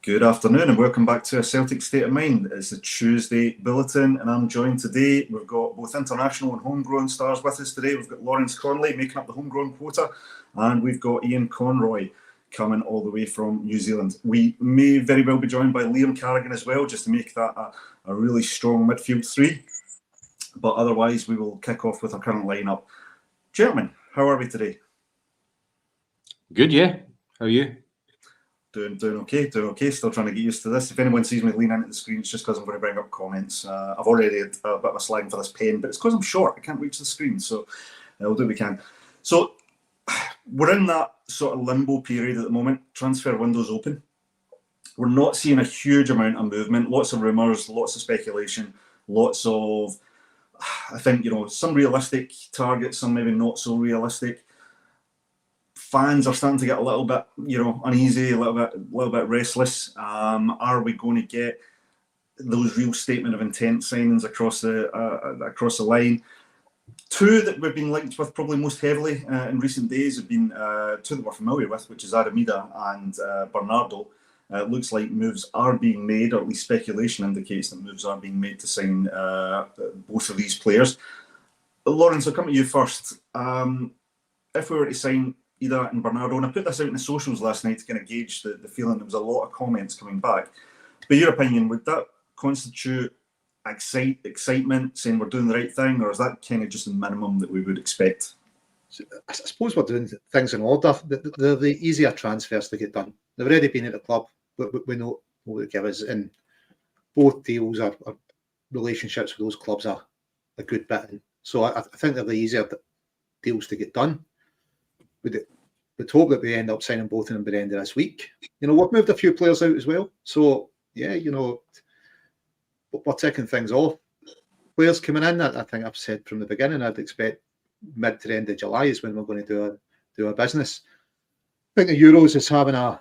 Good afternoon and welcome back to a Celtic State of Mind. It's the Tuesday Bulletin and I'm joined today. We've got both international and homegrown stars with us today. We've got Lawrence Conley making up the homegrown quota and we've got Ian Conroy coming all the way from New Zealand. We may very well be joined by Liam Carrigan as well, just to make that a really strong midfield three. But otherwise, we will kick off with our current lineup. Gentlemen, how are we today? Good, yeah. How are you? Doing okay. Still trying to get used to this. If anyone sees me lean into the screen, it's just because I'm going to bring up comments. I've already had a bit of a slang for this pen, but it's because I'm short. I can't reach the screen, so we'll do what we can. So we're in that sort of limbo period at the moment. Transfer window's open. We're not seeing a huge amount of movement. Lots of rumours, lots of speculation, lots of, I think, some realistic targets, some maybe not so realistic. Fans are starting to get a little bit, uneasy, a little bit restless. Are we going to get those real statement of intent signings across the line? Two that we've been linked with probably most heavily in recent days have been two that we're familiar with, which is Bernardo Idah and Bernardo. It looks like moves are being made, or at least speculation indicates that moves are being made to sign both of these players. Lawrence, I'll come to you first. If we were to sign Idah and Bernardo, and I put this out in the socials last night to kind of gauge the feeling. There was a lot of comments coming back. But your opinion, would that constitute excitement, saying we're doing the right thing, or is that kind of just the minimum that we would expect? I suppose we're doing things in order. They're the easier transfers to get done. They've already been at the club. We know what it gives us, and both deals are relationships with those clubs are a good bit in. So I think they're the easier deals to get done. We'd hope that we end up signing both of them by the end of this week. We've moved a few players out as well. So, yeah, we're taking things off. Players coming in, I think I've said from the beginning, I'd expect mid to the end of July is when we're going to do our business. I think the Euros is having an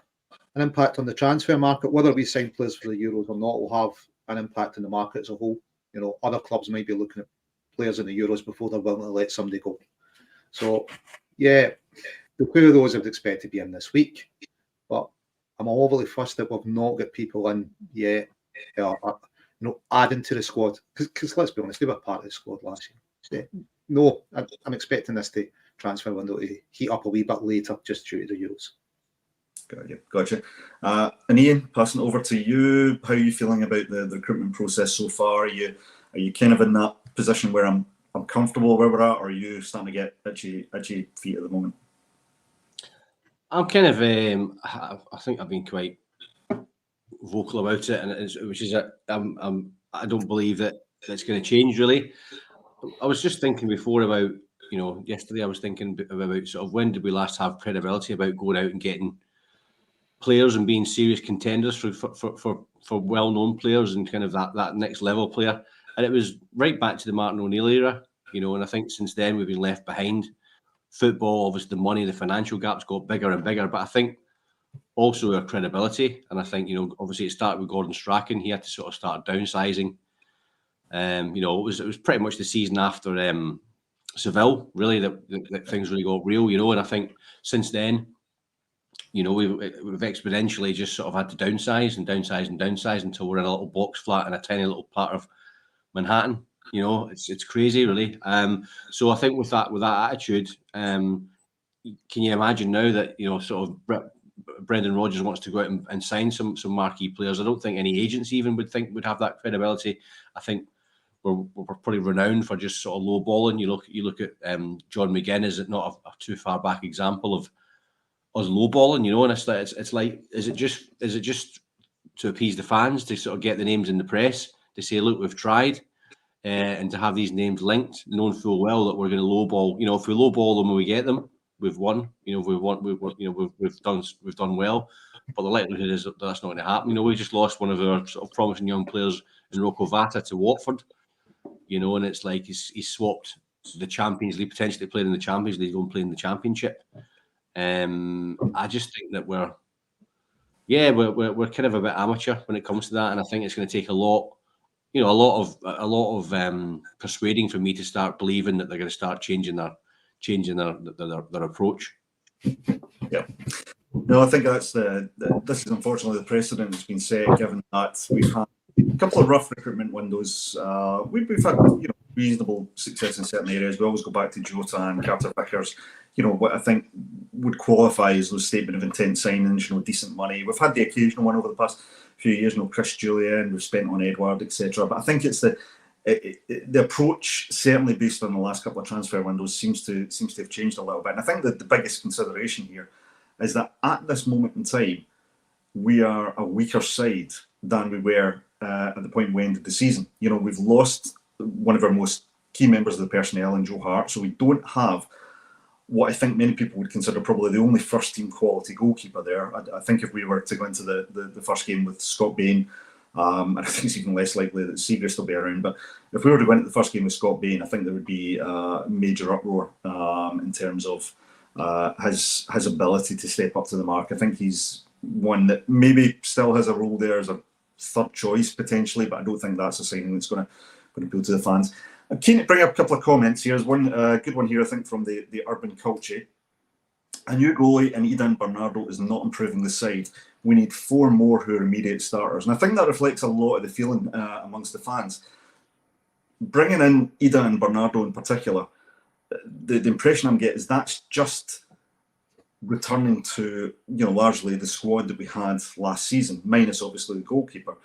impact on the transfer market. Whether we sign players for the Euros or not will have an impact on the market as a whole. Other clubs might be looking at players in the Euros before they're willing to let somebody go. So, yeah, the two of those I would expect to be in this week. But I'm overly fussed that we've not got people in yet, adding to the squad. Because let's be honest, they were part of the squad last year. So, no, I'm expecting this transfer window to heat up a wee bit later just due to the Euros. Gotcha. And Ian, passing over to you, how are you feeling about the recruitment process so far? Are you kind of in that position where I'm comfortable where we're at, or are you starting to get itchy feet at the moment? I'm kind of, I think I've been quite vocal about it, and I don't believe that it's going to change really. I was just thinking before about, yesterday I was thinking about sort of when did we last have credibility about going out and getting players and being serious contenders for well-known players and kind of that next level player. And it was right back to the Martin O'Neill era, and I think since then we've been left behind. Football, obviously the money, the financial gaps got bigger and bigger, but I think also our credibility, and I think, obviously it started with Gordon Strachan. He had to sort of start downsizing. It was pretty much the season after Seville, really, that things really got real, and I think since then, we've exponentially just sort of had to downsize until we're in a little box flat in a tiny little part of Manhattan. It's crazy, really. So I think with that attitude, can you imagine now that sort of Brendan Rodgers wants to go out and sign some marquee players? I don't think any agency even would have that credibility. I think we're probably renowned for just sort of low balling. You look at John McGinn. Is it not a too far back example of us low balling? And it's like is it just to appease the fans, to sort of get the names in the press, to say, look, we've tried. And to have these names linked, knowing full well that we're going to lowball. If we lowball them when we get them, we've won. We've done well. But the likelihood is that that's not going to happen. We just lost one of our sort of promising young players in Rocco Vata to Watford. And it's like he's swapped the Champions League, potentially playing in the Champions League, going playing the Championship. I just think that we're kind of a bit amateur when it comes to that, and I think it's going to take a lot of persuading for me to start believing that they're going to start changing their approach. Yeah. No, I think this is unfortunately the precedent that's been set, given that we've had a couple of rough recruitment windows. We've had reasonable success in certain areas. We always go back to Jota and Carter Vickers. What I think would qualify as those statement of intent signings. Decent money. We've had the occasional one over the past few years. Chris Julian. We've spent on Edward, etc. But I think it's the approach, certainly based on the last couple of transfer windows, seems to have changed a little bit. And I think that the biggest consideration here is that at this moment in time, we are a weaker side than we were at the point we ended the season. We've lost one of our most key members of the personnel in Joe Hart, so we don't have what I think many people would consider probably the only first-team quality goalkeeper there. I think if we were to go into the first game with Scott Bain, and I think it's even less likely that Seagrass will be around, but if we were to go into the first game with Scott Bain, I think there would be a major uproar in terms of his ability to step up to the mark. I think he's one that maybe still has a role there as a third choice potentially, but I don't think that's a signing that's going to appeal to the fans. I'm keen to bring up a couple of comments here. There's one good one here, I think, from the Urban Culture. A new goalie in Idah and Bernardo is not improving the side. We need 4 more who are immediate starters. And I think that reflects a lot of the feeling amongst the fans. Bringing in Idah and Bernardo in particular, the impression I'm getting is that's just returning to largely the squad that we had last season, minus obviously the goalkeeper.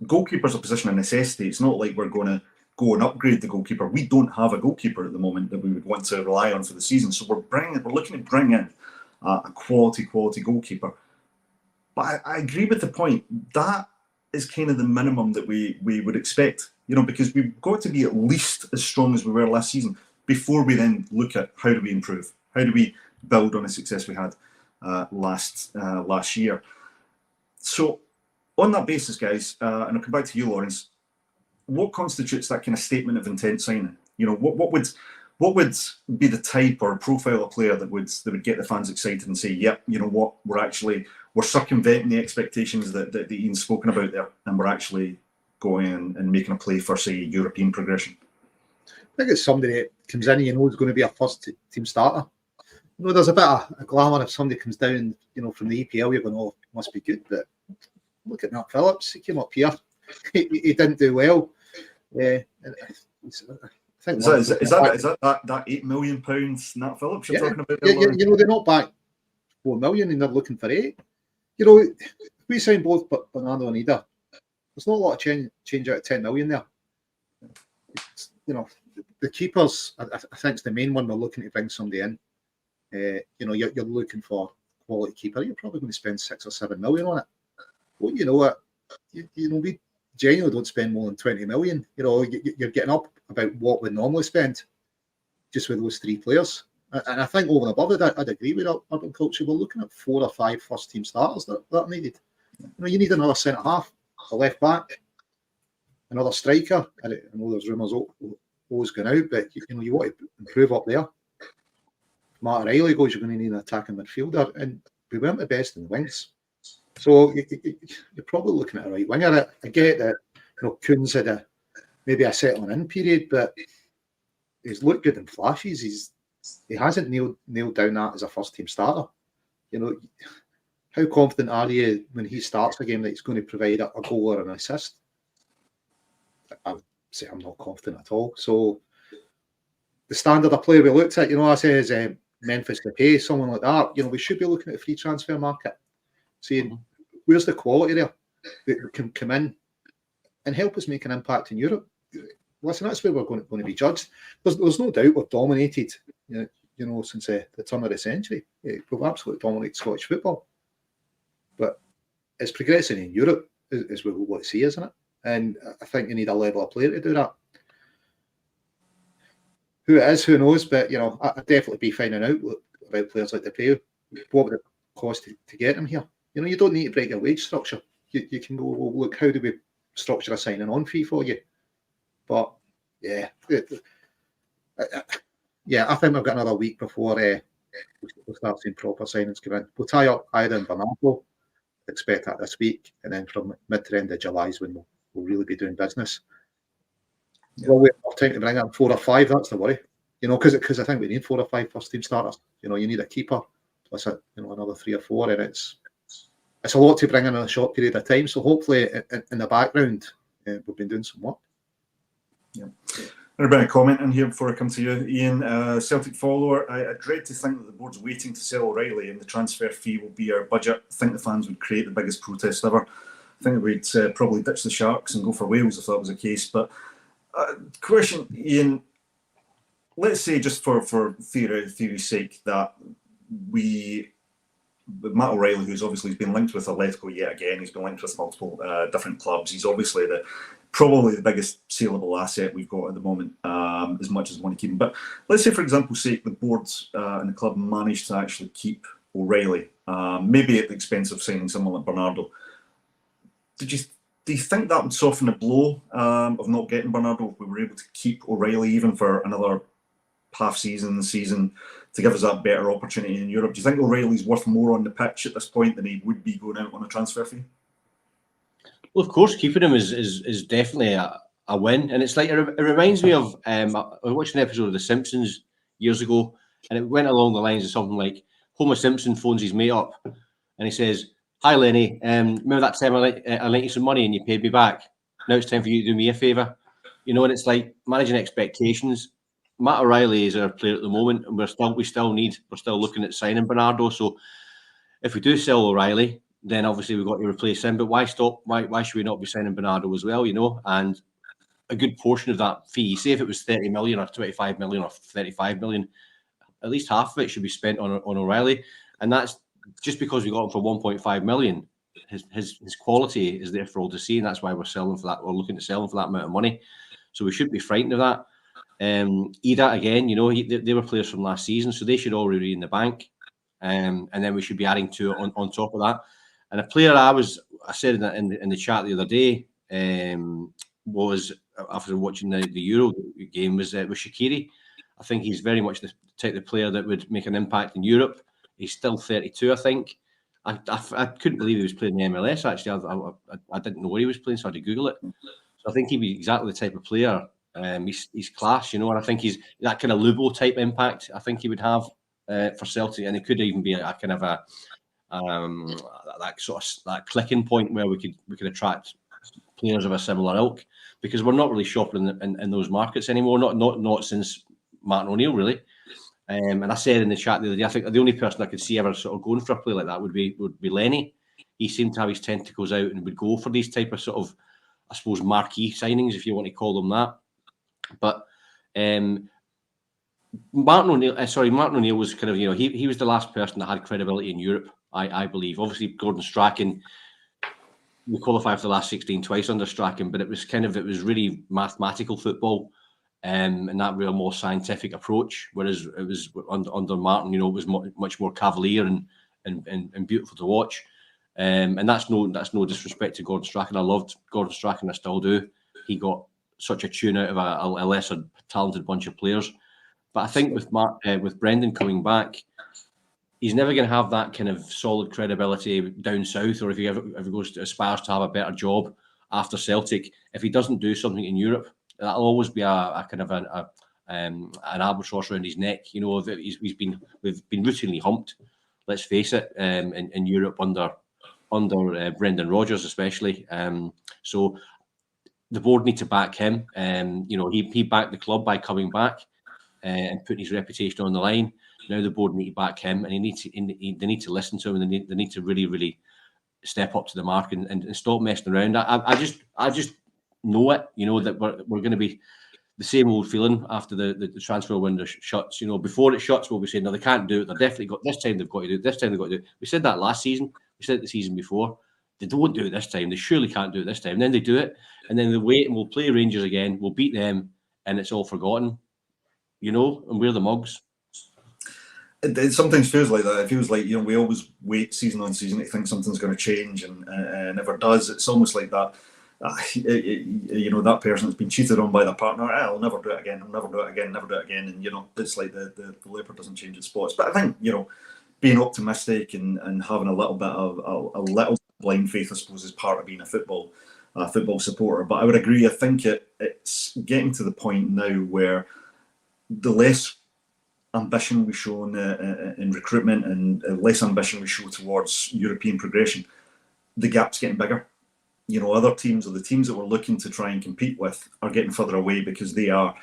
Goalkeeper's a position of necessity. It's not like we're going to go and upgrade the goalkeeper. We don't have a goalkeeper at the moment that we would want to rely on for the season. So we're looking to bring in a quality goalkeeper. But I agree with the point. That is kind of the minimum that we would expect, because we've got to be at least as strong as we were last season before we then look at how do we improve, how do we build on the success we had last year. So on that basis, guys, and I'll come back to you, Lawrence, what constitutes that kind of statement of intent signing? What would be the type or profile of player that would get the fans excited and say, yep, what, we're circumventing the expectations that Ian's spoken about there, and we're actually going and making a play for, say, European progression? I think it's somebody that comes in, is going to be a first team starter. There's a bit of a glamour if somebody comes down, from the EPL, you're going, oh, must be good. But look at Nat Phillips. He came up here. He didn't do well. I think is that £8 million Nat Phillips you're talking about? They're not back 4 million and they're looking for 8. We signed both Bernardo and Idah. There's not a lot of change out of 10 million there. The keepers, I think, is the main one. We're looking to bring somebody in. You're looking for a quality keeper. You're probably going to spend 6 or 7 million on it. Well, we genuinely don't spend more than 20 million. You're getting up about what we normally spend just with those 3 players. And I think over and above it, I'd agree with Urban Culture. We're looking at 4 or 5 first team starters that are needed. You need another centre half, a left back, another striker. I know there's rumours always going out, but you want to improve up there. If Matt O'Reilly goes, you're going to need an attacking midfielder, and we weren't the best in the wings. So you're probably looking at a right winger. I get that Kuhn's had maybe a settling in period, but he's looked good in flashes. He hasn't nailed down that as a first team starter. How confident are you when he starts a game that he's going to provide a goal or an assist? I would say I'm not confident at all. So the standard of player we looked at, I say is Memphis Depay, someone like that. We should be looking at a free transfer market, saying where's the quality there that can come in and help us make an impact in Europe. Listen, that's where we're going to be judged. There's no doubt we've dominated, since the turn of the century. We've absolutely dominated Scottish football. But it's progressing in Europe is what we want to see, isn't it? And I think you need a level of player to do that. Who it is, who knows? But, I'd definitely be finding out about players like Depay. What would it cost to get them here? You don't need to break your wage structure. You can go, well, look, how do we structure a signing on fee for you? But, I think we've got another week before we'll start seeing proper signings come in. We'll tie up Idah and Bernardo. Expect that this week. And then from mid to end of July is when we'll really be doing business. Yeah. Well, we have time to bring up 4 or 5. That's the worry. Because I think we need 4 or 5 first team starters. You need a keeper, plus another 3 or 4, and it's a lot to bring in a short period of time. So hopefully, in the background, we've been doing some work. Yeah. There's been a comment in here before I come to you, Ian. Celtic follower, I dread to think that the board's waiting to sell O'Reilly and the transfer fee will be our budget. I think the fans would create the biggest protest ever. I think we'd probably ditch the Sharks and go for Wales if that was the case. But question, Ian, let's say just for theory's sake that Matt O'Reilly, who's obviously been linked with Atletico yet again, he's been linked with multiple different clubs. He's obviously probably the biggest saleable asset we've got at the moment, as much as we want to keep him. But let's say, for example's sake, the board and the club managed to actually keep O'Reilly, maybe at the expense of signing someone like Bernardo. Do you think that would soften the blow of not getting Bernardo if we were able to keep O'Reilly even for another half season to give us that better opportunity in Europe? Do you think O'Reilly's worth more on the pitch at this point than he would be going out on a transfer fee? Well, of course, keeping him is definitely a win, and it's like it reminds me of I watched an episode of The Simpsons years ago, and it went along the lines of something like Homer Simpson phones his mate up, and he says, "Hi Lenny, remember that time I lent you some money and you paid me back? Now it's time for you to do me a favour." You know, and it's like managing expectations. Matt O'Reilly is our player at the moment, and we're still looking at signing Bernardo. So if we do sell O'Reilly, then obviously we've got to replace him. But why stop? Why should we not be signing Bernardo as well? You know, and a good portion of that fee, say if it was 30 million or 25 million or 35 million, at least half of it should be spent on O'Reilly, and that's just because we got him for 1.5 million. His quality is there for all to see, and that's why we're selling for that. We're looking to sell him for that amount of money, so we shouldn't be frightened of that. Idah again, you know, they were players from last season, so they should already be in the bank, and then we should be adding to it on top of that. And a player I said in the chat the other day was, after watching the Euro game, was Shaqiri. I think he's very much the type of player that would make an impact in Europe. He's still 32, I think. I couldn't believe he was playing the MLS. Actually, I didn't know where he was playing, so I had to Google it. So I think he'd be exactly the type of player. He's class, you know, and I think he's that kind of Lubo type impact. I think he would have for Celtic, and it could even be a kind of that clicking point where we could attract players of a similar ilk, because we're not really shopping in those markets anymore. Not since Martin O'Neill, really. And I said in the chat the other day, I think the only person I could see ever sort of going for a play like that would be Lenny. He seemed to have his tentacles out and would go for these type of sort of, I suppose, marquee signings, if you want to call them that. But Martin O'Neill was kind of, you know, he was the last person that had credibility in Europe, I believe. Obviously, Gordon Strachan, we qualified for the last 16 twice under Strachan, but it was really mathematical football. And that real more scientific approach, whereas it was under Martin, you know, it was much more cavalier and beautiful to watch. And that's no disrespect to Gordon Strachan. I loved Gordon Strachan, I still do. He got such a tune out of a lesser talented bunch of players. But I think with Brendan coming back, he's never going to have that kind of solid credibility down south, or if he aspires to have a better job after Celtic. If he doesn't do something in Europe, that'll always be a kind of an albatross around his neck. You know, we've been routinely humped. Let's face it, in Europe under Brendan Rodgers especially. So the board need to back him. You know, he backed the club by coming back and putting his reputation on the line. Now the board need to back him, and they need to listen to him, and they need to really, really step up to the mark and stop messing around. I just know it, you know, that we're going to be the same old feeling after the transfer window shuts. You know, before it shuts, we'll be saying, no, they can't do it. They've definitely got this time. They've got to do it. This time they've got to do it. We said that last season. We said it the season before. They don't do it this time. They surely can't do it this time. And then they do it, and then they wait, and we'll play Rangers again. We'll beat them, and it's all forgotten. You know, and we're the mugs. It sometimes feels like that. It feels like, you know, we always wait season on season to think something's going to change, and never does. It's almost like that. You know, that person that's been cheated on by their partner. I'll never do it again. I'll never do it again. Never do it again. And you know, it's like the leopard doesn't change its spots. But I think, you know, being optimistic and having a little bit of a little blind faith, I suppose, is part of being a football supporter. But I would agree. I think it's getting to the point now where the less ambition we show in recruitment and less ambition we show towards European progression, the gap's getting bigger. You know, other teams or the teams that we're looking to try and compete with are getting further away because they are,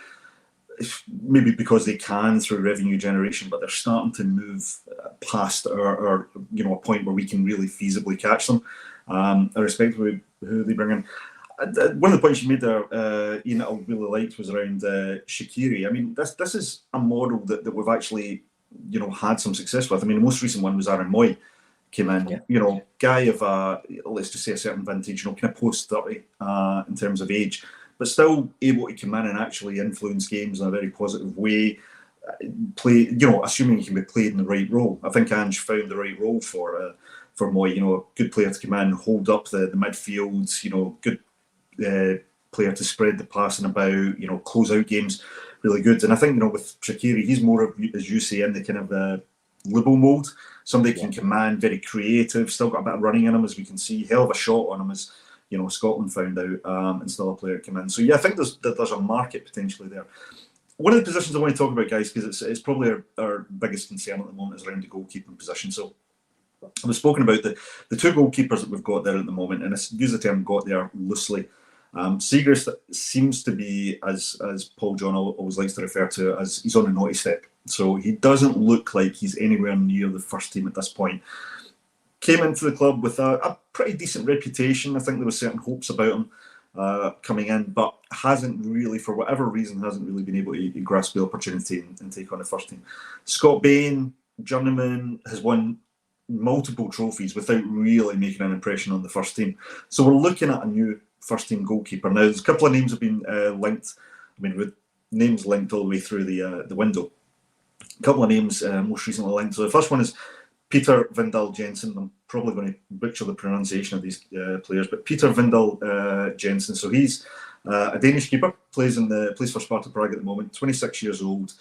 maybe because they can through revenue generation, but they're starting to move past or you know, a point where we can really feasibly catch them, irrespective of who they bring in. One of the points you made there, Ian, that I really liked was around Shaqiri. I mean, this is a model that we've actually, you know, had some success with. I mean, the most recent one was Aaron Moy came in, you know, guy of let's just say a certain vintage, you know, kind of post 30 in terms of age, but still able to come in and actually influence games in a very positive way. Play, you know, assuming he can be played in the right role. I think Ange found the right role for Moy. You know, a good player to come in, hold up the midfield. You know, good player to spread the passing about. You know, close out games, really good. And I think, you know, with Shaqiri, he's more of, as you say, in the kind of Libbo mode. Somebody can command, very creative, still got a bit of running in him, as we can see. Hell of a shot on him, as you know, Scotland found out, and still a player come in. So yeah, I think there's a market potentially there. One of the positions I want to talk about, guys, because it's probably our biggest concern at the moment, is around the goalkeeping position. So we've spoken about the two goalkeepers that we've got there at the moment, and I use the term "got there" loosely. Siegrist seems to be, as Paul John always likes to refer to, as he's on a naughty step. So he doesn't look like he's anywhere near the first team at this point. Came into the club with a pretty decent reputation. I think there were certain hopes about him coming in, but hasn't really, for whatever reason, hasn't really been able to grasp the opportunity and take on the first team. Scott Bain, journeyman, has won multiple trophies without really making an impression on the first team. So we're looking at a new first team goalkeeper. Now, there's a couple of names have been linked. I mean, with names linked all the way through the window. A couple of names most recently linked. So the first one is Peter Vindal Jensen. I'm probably going to butcher the pronunciation of these players, but Peter Vindal Jensen. So he's a Danish keeper, plays for Sparta Prague at the moment. 26 years old.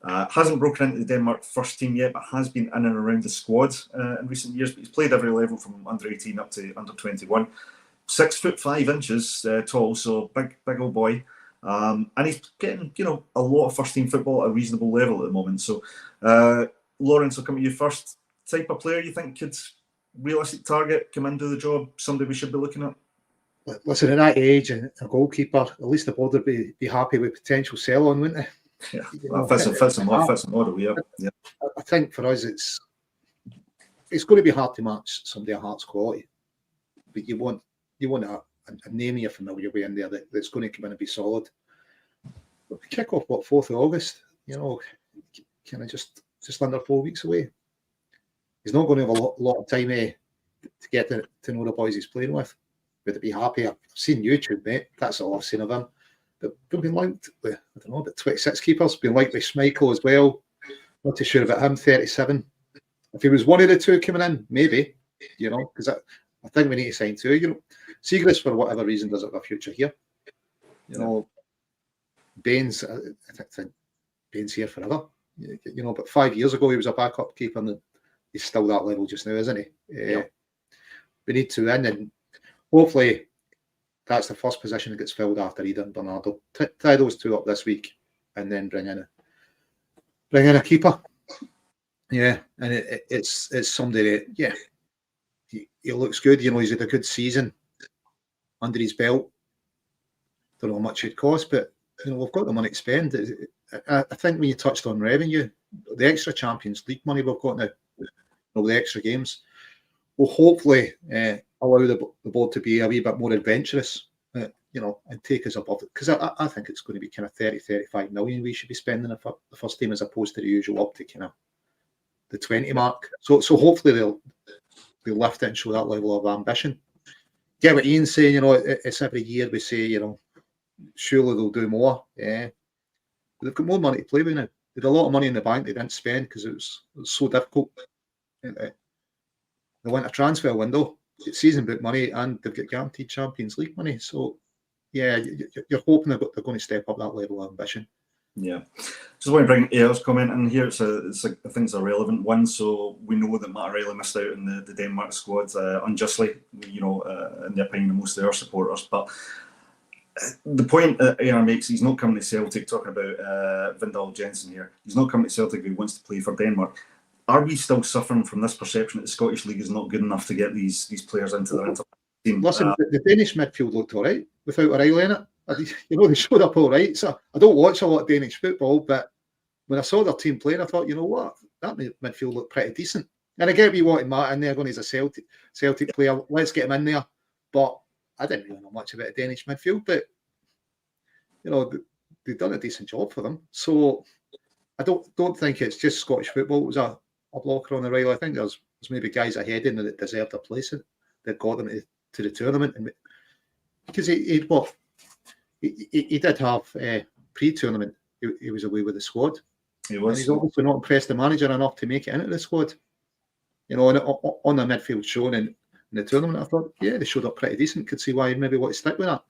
Hasn't broken into the Denmark first team yet, but has been in and around the squad in recent years. But he's played every level from under 18 up to under 21. 6'5" tall, so big old boy. And he's getting, you know, a lot of first team football at a reasonable level at the moment. So, Lawrence, I'll come to you first. Type of player you think could realistic target, come in, do the job, somebody we should be looking at? Listen, at that age, and a goalkeeper, at least the board would be happy with potential sell on, wouldn't they? Yeah, well, fits the model. Yeah. I think for us, it's going to be hard to match somebody of Hearts' quality, but you want a name you're familiar with in there that's going to come in and be solid. But we kick off 4th of August. You know, kind of just under 4 weeks away. He's not going to have a lot of time to get to know the boys he's playing with. Would it be happy? I've seen YouTube, mate. That's all I've seen of him. But they've been linked with, I don't know, about 26 keepers. Been linked with Schmeichel as well. Not too sure about him, 37. If he was one of the two coming in, maybe, you know, because I think we need to sign two. You know, Siegrist, for whatever reason, doesn't have a future here. You know, Baines, I think Baines here forever. You know, but 5 years ago he was a backup keeper, and he's still that level just now, isn't he? We need two in, and hopefully that's the first position that gets filled after Idah and Bernardo. Tie those two up this week, and then bring in a keeper. Yeah, and it's somebody that, he looks good. You know, he's had a good season under his belt. Don't know how much it costs, but you know, we've got the money to spend. I think when you touched on revenue, the extra Champions League money we've got now, all the extra games, will hopefully allow the board to be a wee bit more adventurous, you know, and take us above it. Because I think it's going to be kind of 30-35 million we should be spending the first team, as opposed to the usual up to kind of the 20 mark. So hopefully they'll lift it and show that level of ambition. Get what Ian's saying, you know, it's every year we say, you know, surely they'll do more. Yeah. But they've got more money to play with now. They had a lot of money in the bank they didn't spend because it was so difficult. They went a transfer window, it's season book money, and they've got guaranteed Champions League money. So, yeah, you're hoping they're going to step up that level of ambition. Yeah. Just want to bring Ayer's comment in here. I think it's a relevant one. So we know that Matt O'Reilly missed out in the Denmark squad unjustly, you know, in the opinion of most of our supporters. But the point that AR makes, he's not coming to Celtic, talking about Vindal Jensen here. He's not coming to Celtic, he wants to play for Denmark. Are we still suffering from this perception that the Scottish League is not good enough to get these players into their team? Listen, the Danish midfield looked all right without O'Reilly in it. They showed up all right. So I don't watch a lot of Danish football, but when I saw their team playing, I thought, you know what, that midfield looked pretty decent. And I get what you wanted Matt in there, going as a Celtic player. Let's get him in there. But I didn't really know much about the Danish midfield, but they've done a decent job for them. So I don't think it's just Scottish football. It was a blocker on the rail. I think there's maybe guys ahead in that deserved a place that got them to the tournament. And because he did have pre-tournament, he was away with the squad. He was. And he's obviously not impressed the manager enough to make it into the squad. On the midfield showing in the tournament, I thought, yeah, they showed up pretty decent. Could see why he maybe want to stick with that.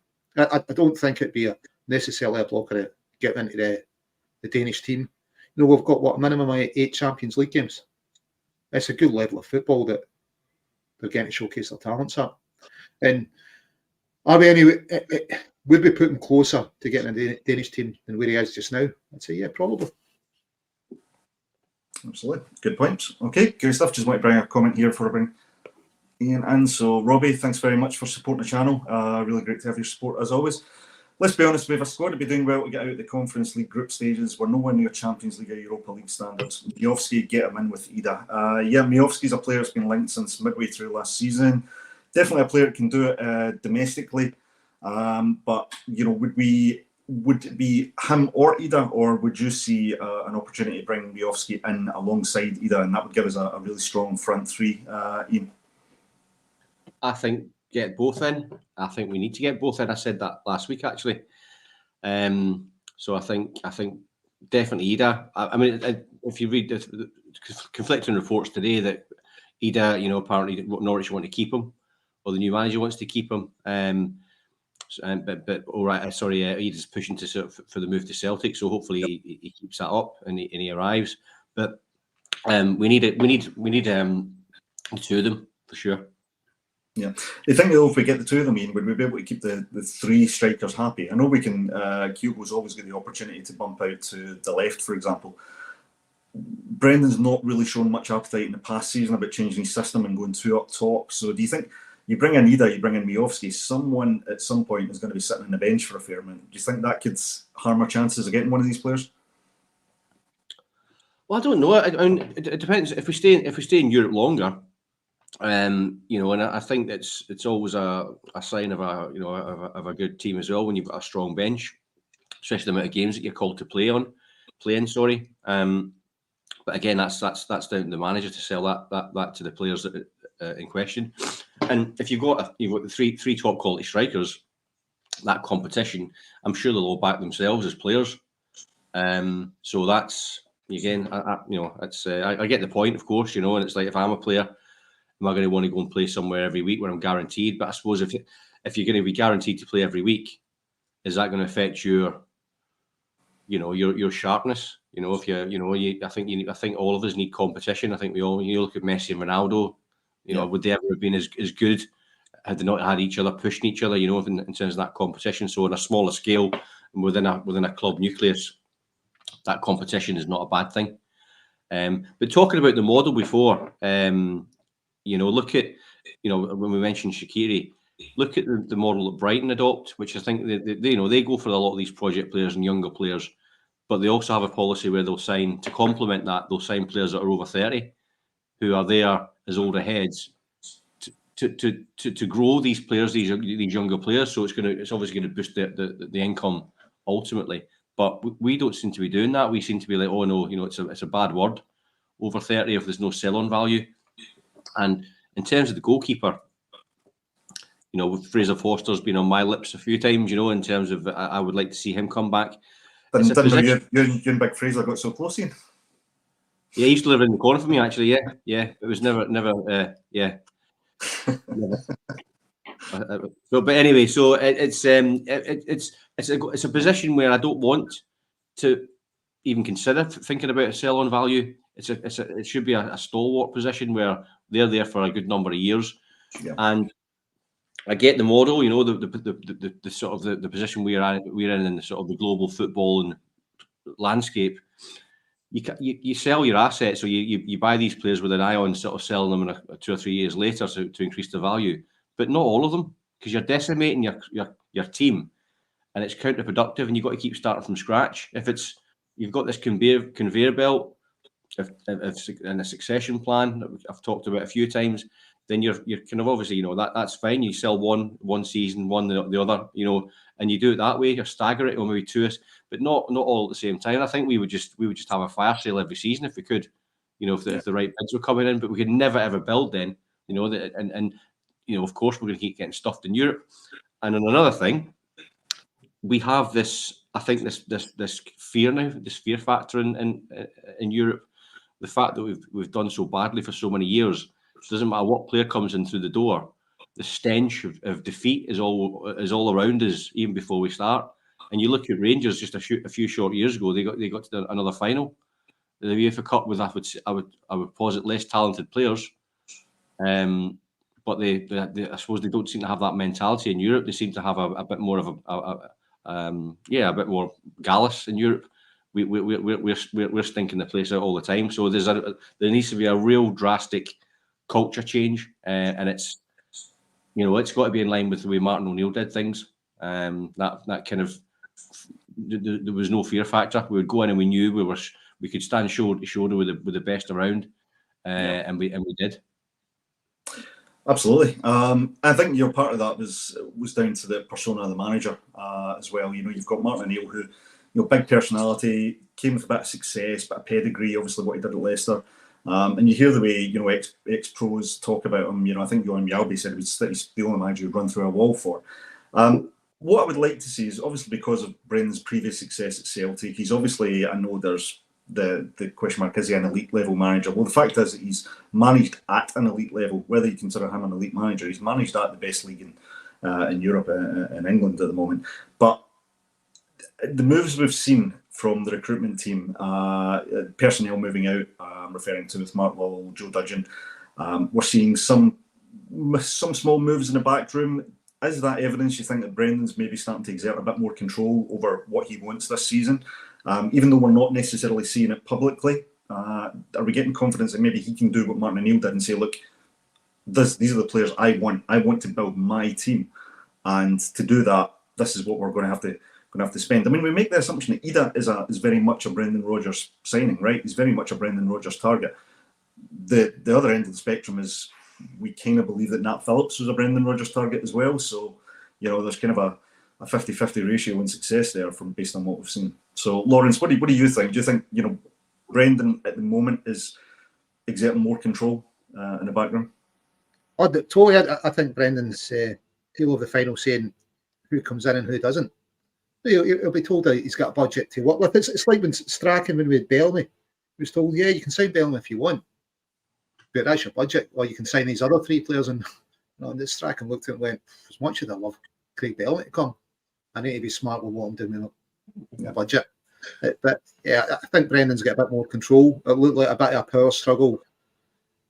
I don't think it'd be necessarily a blocker to get into the Danish team. We've got a minimum of 8 Champions League games. It's a good level of football that they're getting to showcase their talents at. And are we anyway? Would we put him closer to getting a the Danish team than where he is just now? I'd say, yeah, probably. Absolutely. Good point. Okay, great stuff. Just want to bring a comment here before I bring Ian in. So, Robbie, thanks very much for supporting the channel. Really great to have your support as always. Let's be honest, we have a squad to be doing well to get out of the Conference League group stages. We're nowhere near Champions League or Europa League standards. Miovski, get him in with Idah. Yeah, Miovski's a player that's been linked since midway through last season. Definitely a player that can do it domestically. But, would it be him or Idah, or would you see an opportunity to bring Miovski in alongside Idah, and that would give us a really strong front three, Ian? I think get both in. I think we need to get both in. I said that last week, actually. So I think definitely Idah. I mean, if you read the conflicting reports today that Idah, apparently Norwich want to keep him, or the new manager wants to keep him. But all right, sorry, Idah's pushing for the move to Celtic, so hopefully he keeps that up and he arrives. But we need the two of them for sure. Yeah, I think though, if we get the two of them in, would we be able to keep the 3 strikers happy? I know we can. Kyogo's always got the opportunity to bump out to the left, for example. Brendan's not really shown much appetite in the past season about changing his system and going 2 up top. So do you think you bring in Idah, you bring in Miovski, someone at some point is going to be sitting on the bench for a fair amount? Do you think that could harm our chances of getting one of these players? Well, I don't know. I mean, it depends. If we stay in Europe longer, and I think it's always a sign of a good team as well when you've got a strong bench, especially the amount of games that you're called to play in. Sorry, but again, that's down to the manager to sell that to the players in question. And if you've got the three top quality strikers, that competition, I'm sure they'll all back themselves as players. So that's again, I get the point, of course, and it's like if I'm a player, am I going to want to go and play somewhere every week where I'm guaranteed? But I suppose if you're going to be guaranteed to play every week, is that going to affect your sharpness? I think all of us need competition. I think you look at Messi and Ronaldo. Would they ever have been as good had they not had each other pushing each other? In terms of that competition. So on a smaller scale and within a club nucleus, that competition is not a bad thing. But talking about the model before, look at when we mentioned Shaqiri, look at the model that Brighton adopt, which I think they go for a lot of these project players and younger players, but they also have a policy where they'll sign to complement that. They'll sign players that are over 30, who are there as older heads to grow these players, these younger players. So it's obviously going to boost the income ultimately. But we don't seem to be doing that. We seem to be like, oh no, it's a bad word, over 30 if there's no sell-on value. And in terms of the goalkeeper, Fraser Forster's been on my lips a few times. In terms of I would like to see him come back. Didn't you and Big Fraser got so close, Ian? Yeah, he used to live in the corner for me, actually. Yeah. It was never. Yeah. But anyway, so it's a position where I don't want to even consider thinking about a sell-on value. It should be a stalwart position where they're there for a good number of years, and I get the model, the sort of the position we're in the sort of the global football and landscape. You sell your assets, so you buy these players with an eye on sort of selling them in 2 or 3 years later to increase the value, but not all of them, because you're decimating your team, and it's counterproductive, and you've got to keep starting from scratch. If you've got this conveyor belt, and a succession plan that I've talked about a few times, then you're kind of obviously, that's fine. You sell one season, one the other, and you do it that way. You stagger it, or maybe two, but not all at the same time. I think we would just have a fire sale every season if we could, if the right bids were coming in. But we could never ever build then, and of course we're going to keep getting stuffed in Europe. And then another thing, we have this, I think this fear now, this fear factor in Europe. The fact that we've done so badly for so many years, doesn't matter what player comes in through the door, the stench of defeat is all around us even before we start. And you look at Rangers just a few short years ago, they got to another final, the UEFA Cup, with I would posit less talented players, but they I suppose they don't seem to have that mentality in Europe. They seem to have a bit more of a bit more gallus in Europe. We're stinking the place out all the time. So there needs to be a real drastic culture change, and it's got to be in line with the way Martin O'Neill did things. That kind of, there was no fear factor. We would go in and we knew we could stand shoulder to shoulder with the best around, and we did. Absolutely. I think part of that was down to the persona of the manager as well. You've got Martin O'Neill, who, big personality, came with a bit of success, bit of pedigree, obviously what he did at Leicester. And you hear the way, ex-pros talk about him. I think Johan Mjallby said he's the only manager who'd run through a wall for. What I would like to see is, obviously, because of Brendan's previous success at Celtic, he's obviously, I know there's the question mark, is he an elite level manager? Well, the fact is that he's managed at an elite level. Whether you consider him an elite manager, he's managed at the best league in Europe, in England at the moment. But the moves we've seen from the recruitment team, personnel moving out, I'm referring to with Mark Lowell, Joe Dudgeon, we're seeing some small moves in the back room. Is that evidence, you think, that Brendan's maybe starting to exert a bit more control over what he wants this season? Even though we're not necessarily seeing it publicly, are we getting confidence that maybe he can do what Martin O'Neill did and say, look, these are the players I want. I want to build my team, and to do that, this is what we're going to have to spend. I mean, we make the assumption that Idah is very much a Brendan Rodgers signing, right? He's very much a Brendan Rodgers target. The other end of the spectrum is, we kind of believe that Nat Phillips was a Brendan Rodgers target as well. So, there's kind of a 50-50 ratio in success there based on what we've seen. So, Lawrence, what do you think? Do you think, Brendan at the moment is exerting more control in the background? Totally. I think Brendan's deal of the final saying who comes in and who doesn't. He'll be told that he's got a budget to work with. It's like when Strachan, when we had Bellamy, he was told, yeah, you can sign Bellamy if you want, but that's your budget, or you can sign these other three players. And Strachan looked at it and went, as much as I love Craig Bellamy to come, I need to be smart with what I'm doing with my budget. But yeah, I think Brendan's got a bit more control. It looked like a bit of a power struggle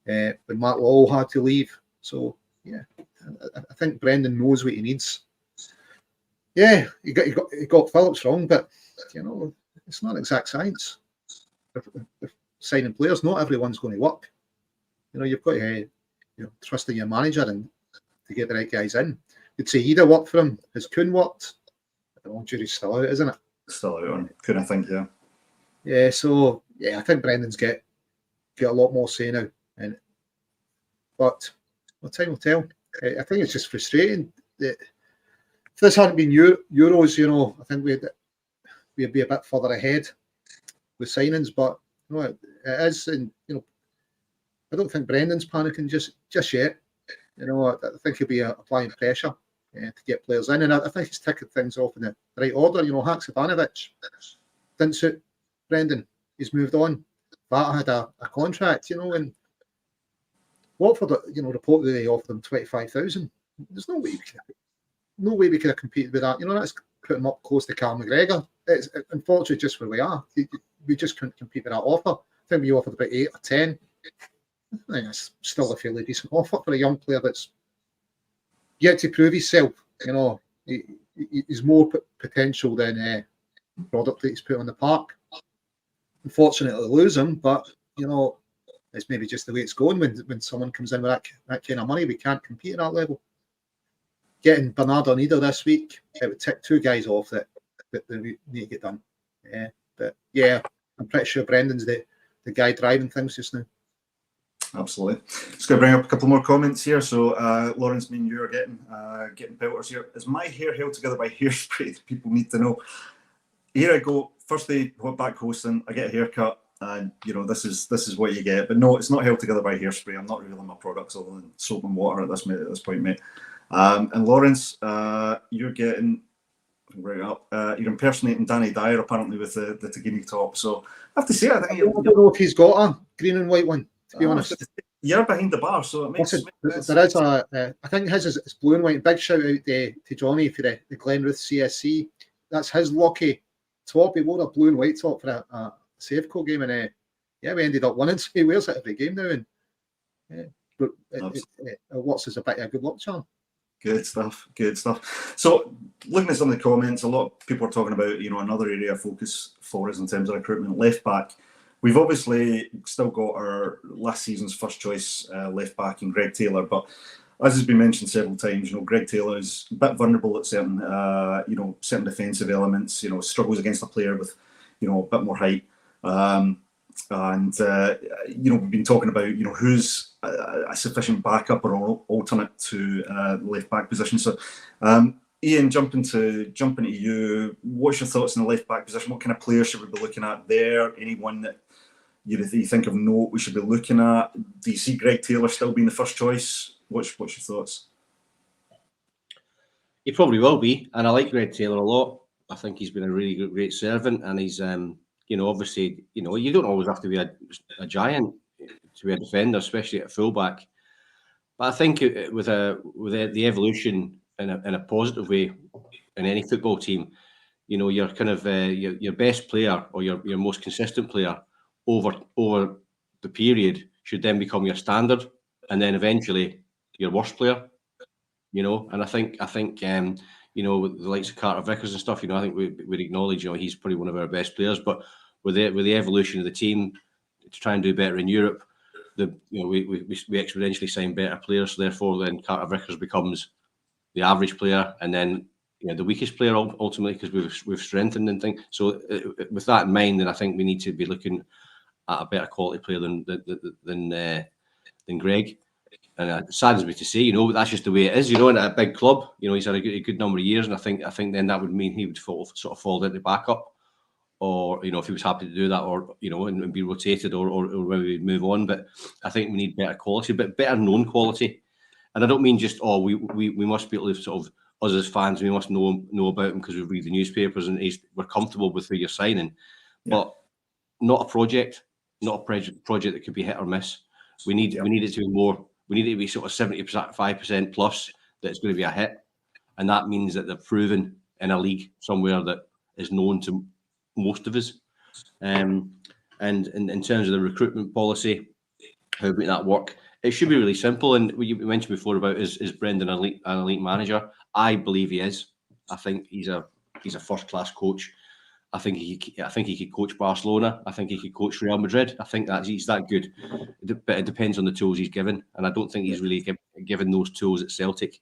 when Mark Lowell had to leave. So yeah, I think Brendan knows what he needs. Yeah, he got Phillips wrong, but it's not exact science. If signing players, not everyone's going to work. You've got to trust in your manager and to get the right guys in. You'd say Idah worked for him. Has Kuhn worked? I don't know, jury's still out, isn't it? Still out on Kuhn, I think, yeah. Yeah, so yeah, I think Brendan's get a lot more say now. But time will tell. I think it's just frustrating that if this hadn't been Euros, I think we'd be a bit further ahead with signings. But it is, and I don't think Brendan's panicking just yet. I think he'll be applying pressure to get players in, and I think he's ticking things off in the right order. Haksabanovic didn't suit Brendan. He's moved on. Vata had a contract, and Watford, reported they offered him 25,000. There's no way we could have competed with that. That's put him up close to Carl McGregor. It's unfortunately just where we are. We just couldn't compete with that offer. I think we offered about 8 or 10. I think it's still a fairly decent offer for a young player that's, yet to prove himself. You know, he's more potential than product that he's put on the park. Unfortunately, to lose him, but you know, it's maybe just the way it's going. When someone comes in with that kind of money, we can't compete at that level. Getting Bernardo Idah this week, it would tick 2 guys off that we need to get done. Yeah, but yeah, I'm pretty sure Brendan's the guy driving things just now. Absolutely. Just going to bring up a couple more comments here. So, Lawrence, me and you are getting pelters here. Is my hair held together by hairspray? People need to know. Here I go. First day back hosting, I get a haircut, and you know this is what you get. But no, it's not held together by hairspray. I'm not revealing my products other than soap and water at this point, mate. And Lawrence, you're getting right up. You're impersonating Danny Dyer apparently with the Tagini top. So I have to say, I don't know if he's got a green and white one. To be honest, you're behind the bar, so it makes sense. There is I think his is blue and white. Big shout out to Johnny for the Glenrith CSC. That's his lucky top. He wore a blue and white top for a Safeco game, and yeah, we ended up winning. So he wears it every game now, and it works as a bit of a good luck charm. Good stuff. Good stuff. So, looking at some of the comments, a lot of people are talking about, you know, another area of focus for us in terms of recruitment, left back. We've obviously still got our last season's first choice left back in Greg Taylor, but as has been mentioned several times, you know, Greg Taylor is a bit vulnerable at certain, certain defensive elements. You know, struggles against a player with, you know, a bit more height. We've been talking about, you know, who's a sufficient backup or alternate to the left back position. So, Ian, jumping to you, what's your thoughts on the left back position? What kind of players should we be looking at there? Anyone that you think of note we should be looking at? Do you see Greg Taylor still being the first choice? What's your thoughts? He probably will be, and I like Greg Taylor a lot. I think he's been a really great servant, and he's obviously, you know, you don't always have to be a giant to be a defender, especially at fullback. But I think with the evolution in a positive way in any football team, you know, your kind of your best player or your most consistent player over the period should then become your standard, and then eventually your worst player. You know, and I think you know, with the likes of Carter Vickers and stuff, you know, I think we'd acknowledge, you know, he's probably one of our best players. But with the evolution of the team to try and do better in Europe, we exponentially sign better players. So therefore, then Carter Vickers becomes the average player, and then, you know, the weakest player ultimately, because we've strengthened and things. So with that in mind, then I think we need to be looking at a better quality player than Greg. And it saddens me to say, you know, that's just the way it is. You know, in a big club, you know, he's had a good number of years, and I think then that would mean he would sort of fall into backup, or, you know, if he was happy to do that, or, you know, and be rotated, or maybe we'd move on. But I think we need better quality, but better known quality. And I don't mean just, we must be able to sort of, us as fans, we must know about him because we read the newspapers and we're comfortable with who you're signing, but not a project that could be hit or miss. We need it to be more. We need it to be sort of 75% plus that it's going to be a hit, and that means that they're proven in a league somewhere that is known to most of us. And in terms of the recruitment policy, how we make that work, it should be really simple. And you mentioned before about is Brendan an elite manager? I believe he is. I think he's a first class coach. I think he could coach Barcelona. I think he could coach Real Madrid. I think that he's that good. But it depends on the tools he's given, and I don't think he's really given those tools at Celtic.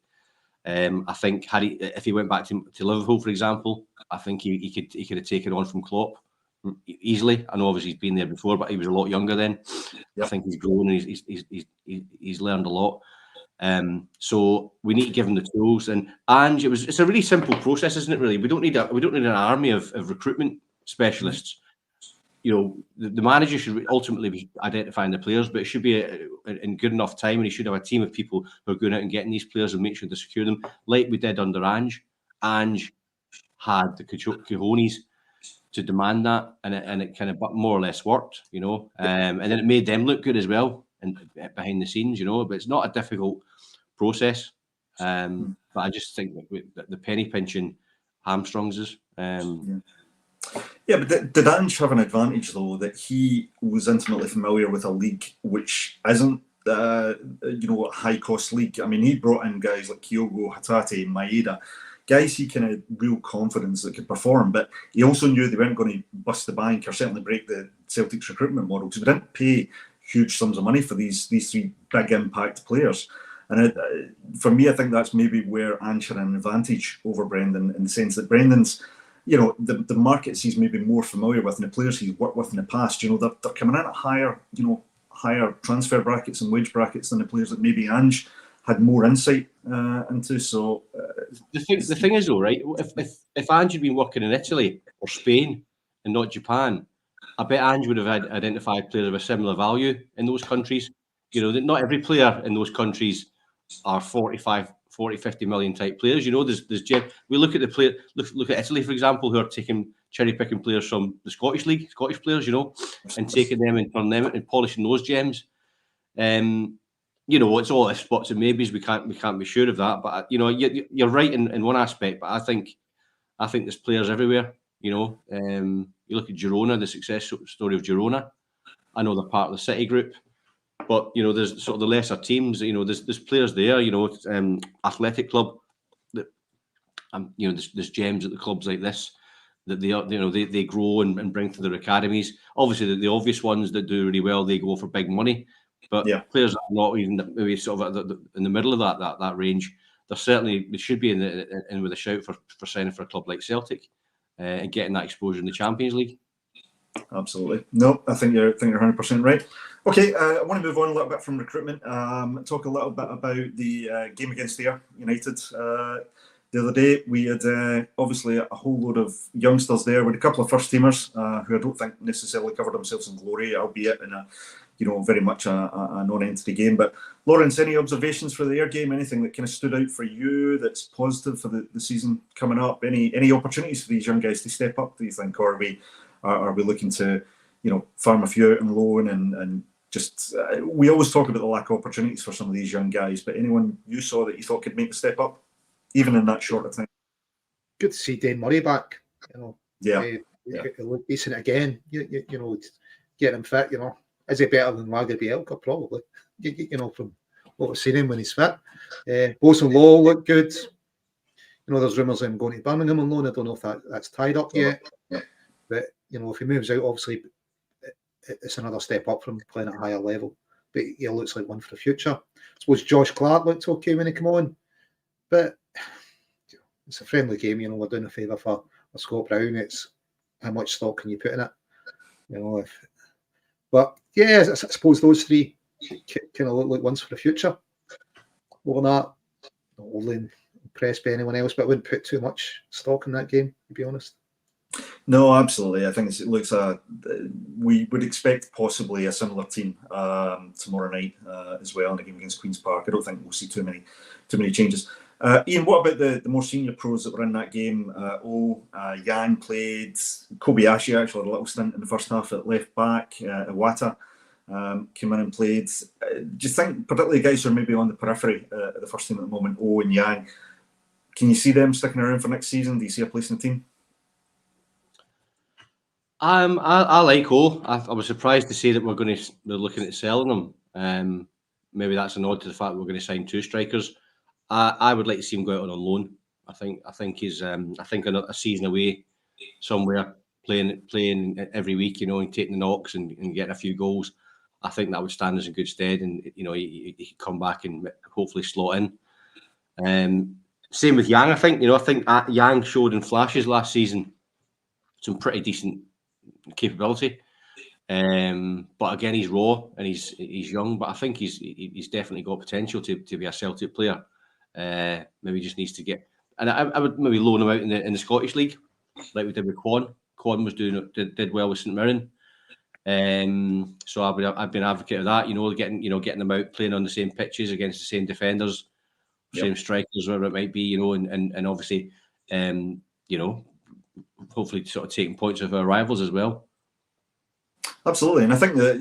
I think if he went back to Liverpool, for example, I think he could have taken on from Klopp easily. I know obviously he's been there before, but he was a lot younger then. Yep. I think he's grown and he's learned a lot. So we need to give him the tools, and it's a really simple process, isn't it? Really, we don't need an army of recruitment specialists. You know, the manager should ultimately be identifying the players, but it should be in good enough time, and he should have a team of people who are going out and getting these players and make sure to secure them, like we did under Ange. Ange had the cojones to demand that, and it kind of more or less worked, you know, and then it made them look good as well, and behind the scenes, you know. But it's not a difficult process, but I just think that the penny pinching hamstrings us. But did Ange have an advantage though, that he was intimately familiar with a league which isn't high cost league. I mean, he brought in guys like Kyogo, Hatate, Maeda, guys he kind of real confidence that could perform, but he also knew they weren't going to bust the bank or certainly break the Celtic's recruitment model, because we didn't pay huge sums of money for these three big impact players. And for me, I think that's maybe where Ange had an advantage over Brendan, in the sense that Brendan's, the markets he's maybe more familiar with, and the players he's worked with in the past, they're coming in at higher transfer brackets and wage brackets than the players that maybe Ange had more insight into. So the thing is, though, right? If Ange had been working in Italy or Spain and not Japan, I bet Ange would have identified players of a similar value in those countries. Not every player in those countries are 50 million type players. We look at the player. Look at Italy, for example, who are cherry picking players from the Scottish league, Scottish players, and taking them and turning them and polishing those gems. It's all spots and maybes. We can't be sure of that. But you're right in one aspect. But I think there's players everywhere. You look at Girona, the success story of Girona. I know they're part of the City group, but there's sort of the lesser teams. There's players there. Athletic Club. That there's gems at the clubs like this that they grow and bring to their academies. Obviously, the obvious ones that do really well, they go for big money. But players that are not even maybe sort of in the middle of that range, they should be in with a shout for signing for a club like Celtic and getting that exposure in the Champions League. Absolutely. No, I think you're 100% right. Okay, I want to move on a little bit from recruitment. Talk a little bit about the game against Ayr United. The other day, we had obviously a whole load of youngsters there with a couple of first-teamers who I don't think necessarily covered themselves in glory, albeit in a very much a non-entity game. But Lawrence, any observations for the Ayr game? Anything that kind of stood out for you that's positive for the season coming up? Any opportunities for these young guys to step up, do you think? Or are we looking to, farm a few out on loan and just... we always talk about the lack of opportunities for some of these young guys, but anyone you saw that you thought could make a step up, even in that short time? Good to see Dane Murray back. Yeah. Look decent again. Get him fit. Is he better than Lager Bielka? Probably. From what we've seen him when he's fit. Bojan Lowe looked good. There's rumours of him going to Birmingham on loan. I don't know if that's tied up yet. But if he moves out, obviously it's another step up from playing at a higher level. But he looks like one for the future. I suppose Josh Clark looked okay when he came on. But it's a friendly game, we're doing a favour for Scott Brown. It's how much stock can you put in it, But yeah, I suppose those three kind of look like ones for the future. Over that, not overly impressed by anyone else, but I wouldn't put too much stock in that game, to be honest. No, absolutely. I think it looks we would expect possibly a similar team tomorrow night as well in the game against Queen's Park. I don't think we'll see too many changes. Ian, what about the more senior pros that were in that game? Jan played, Kobayashi actually had a little stint in the first half at left back. Iwata came in and played. Do you think, particularly guys who are maybe on the periphery at the first team at the moment, and Yang, can you see them sticking around for next season? Do you see a place in the team? I like O. I was surprised to see that we're looking at selling them. Maybe that's a nod to the fact that we're going to sign two strikers. I would like to see him go out on loan. I think he's a season away somewhere playing every week, and taking the knocks and getting a few goals. I think that would stand us in good stead, and he could come back and hopefully slot in. Same with Yang. I think Yang showed in flashes last season some pretty decent capability. But again, he's raw and he's young, but I think he's definitely got potential to be a Celtic player. Maybe just needs to get, and I would maybe loan him out in the Scottish League, like we did with Quan. Quan did well with St Mirren. So I've been an advocate of that. Getting them out playing on the same pitches against the same defenders, same strikers, whatever it might be. And obviously, hopefully sort of taking points of our rivals as well. Absolutely, and I think that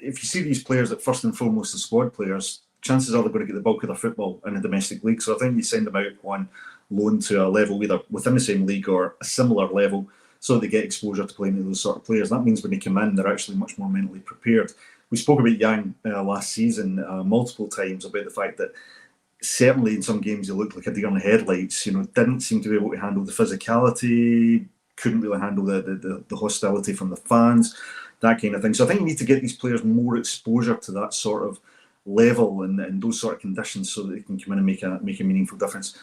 if you see these players that first and foremost the squad players, chances are they're going to get the bulk of their football in the domestic league. So I think you send them out on loan to a level either within the same league or a similar level, so they get exposure to playing with those sort of players. That means when they come in, they're actually much more mentally prepared. we spoke about Yang last season multiple times about the fact that certainly in some games he looked like a deer in the headlights. Didn't seem to be able to handle the physicality, couldn't really handle the hostility from the fans, that kind of thing. So I think you need to get these players more exposure to that sort of level and those sort of conditions so that they can come in and make a meaningful difference.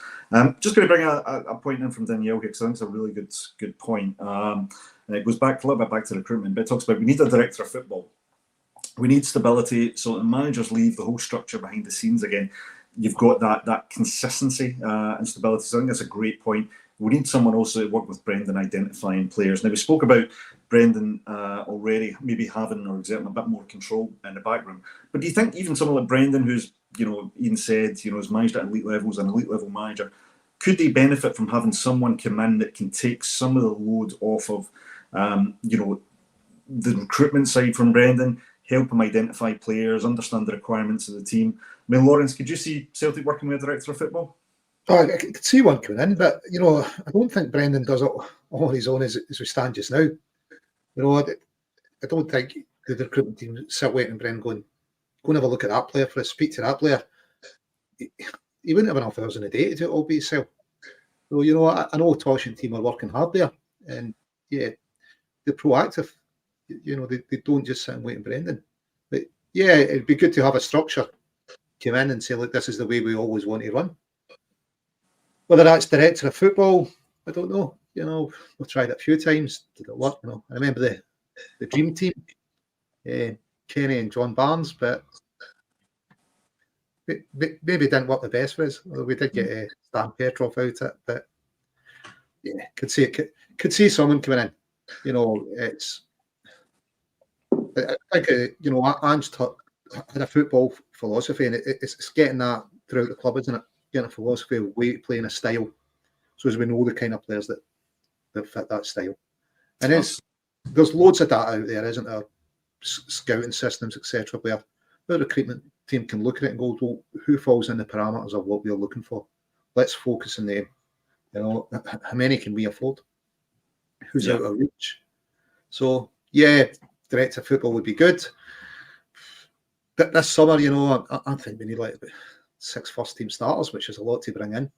Just going to bring a point in from Danielle here, because I think it's a really good point. And it goes back a little bit back to recruitment, but it talks about we need a director of football. We need stability, so when managers leave, the whole structure behind the scenes again, you've got that consistency and stability. So I think that's a great point. We need someone also to work with Brendan identifying players. Now, we spoke about Brendan already maybe having or exerting a bit more control in the background. But do you think even someone like Brendan, who's, Ian said, has managed at elite levels, an elite level manager, could they benefit from having someone come in that can take some of the load off of, the recruitment side from Brendan, help him identify players, understand the requirements of the team? I mean, Lawrence, could you see Celtic working with a director of football? Oh, I could see one coming in, but I don't think Brendan does it all on his own as we stand just now. I don't think the recruitment team sit waiting and Brendan going and have a look at that player for us, speak to that player. He wouldn't have enough hours in a day to do it all by himself. So, I know Tosh and team are working hard there, and yeah, they're proactive. They don't just sit and wait on Brendan. But yeah, it'd be good to have a structure come in and say, look, this is the way we always want to run. Whether that's director of football, I don't know. We've tried it a few times. Did it work? I remember the dream team, Kenny and John Barnes, but maybe didn't work the best for us. Although we did get Stan Petrov out it, but yeah, could see someone coming in. It's. I think Ange had a football philosophy, and it's getting that throughout the club, isn't it? Getting a philosophy of way of playing a style, so as we know the kind of players that fit that style. And there's loads of that out there, isn't there? Scouting systems, etc., where the recruitment team can look at it and go, well, who falls in the parameters of what we're looking for? Let's focus on them. How many can we afford? Who's out of reach? So yeah, director of football would be good. But this summer, I think we need like 6 first-team starters, which is a lot to bring in.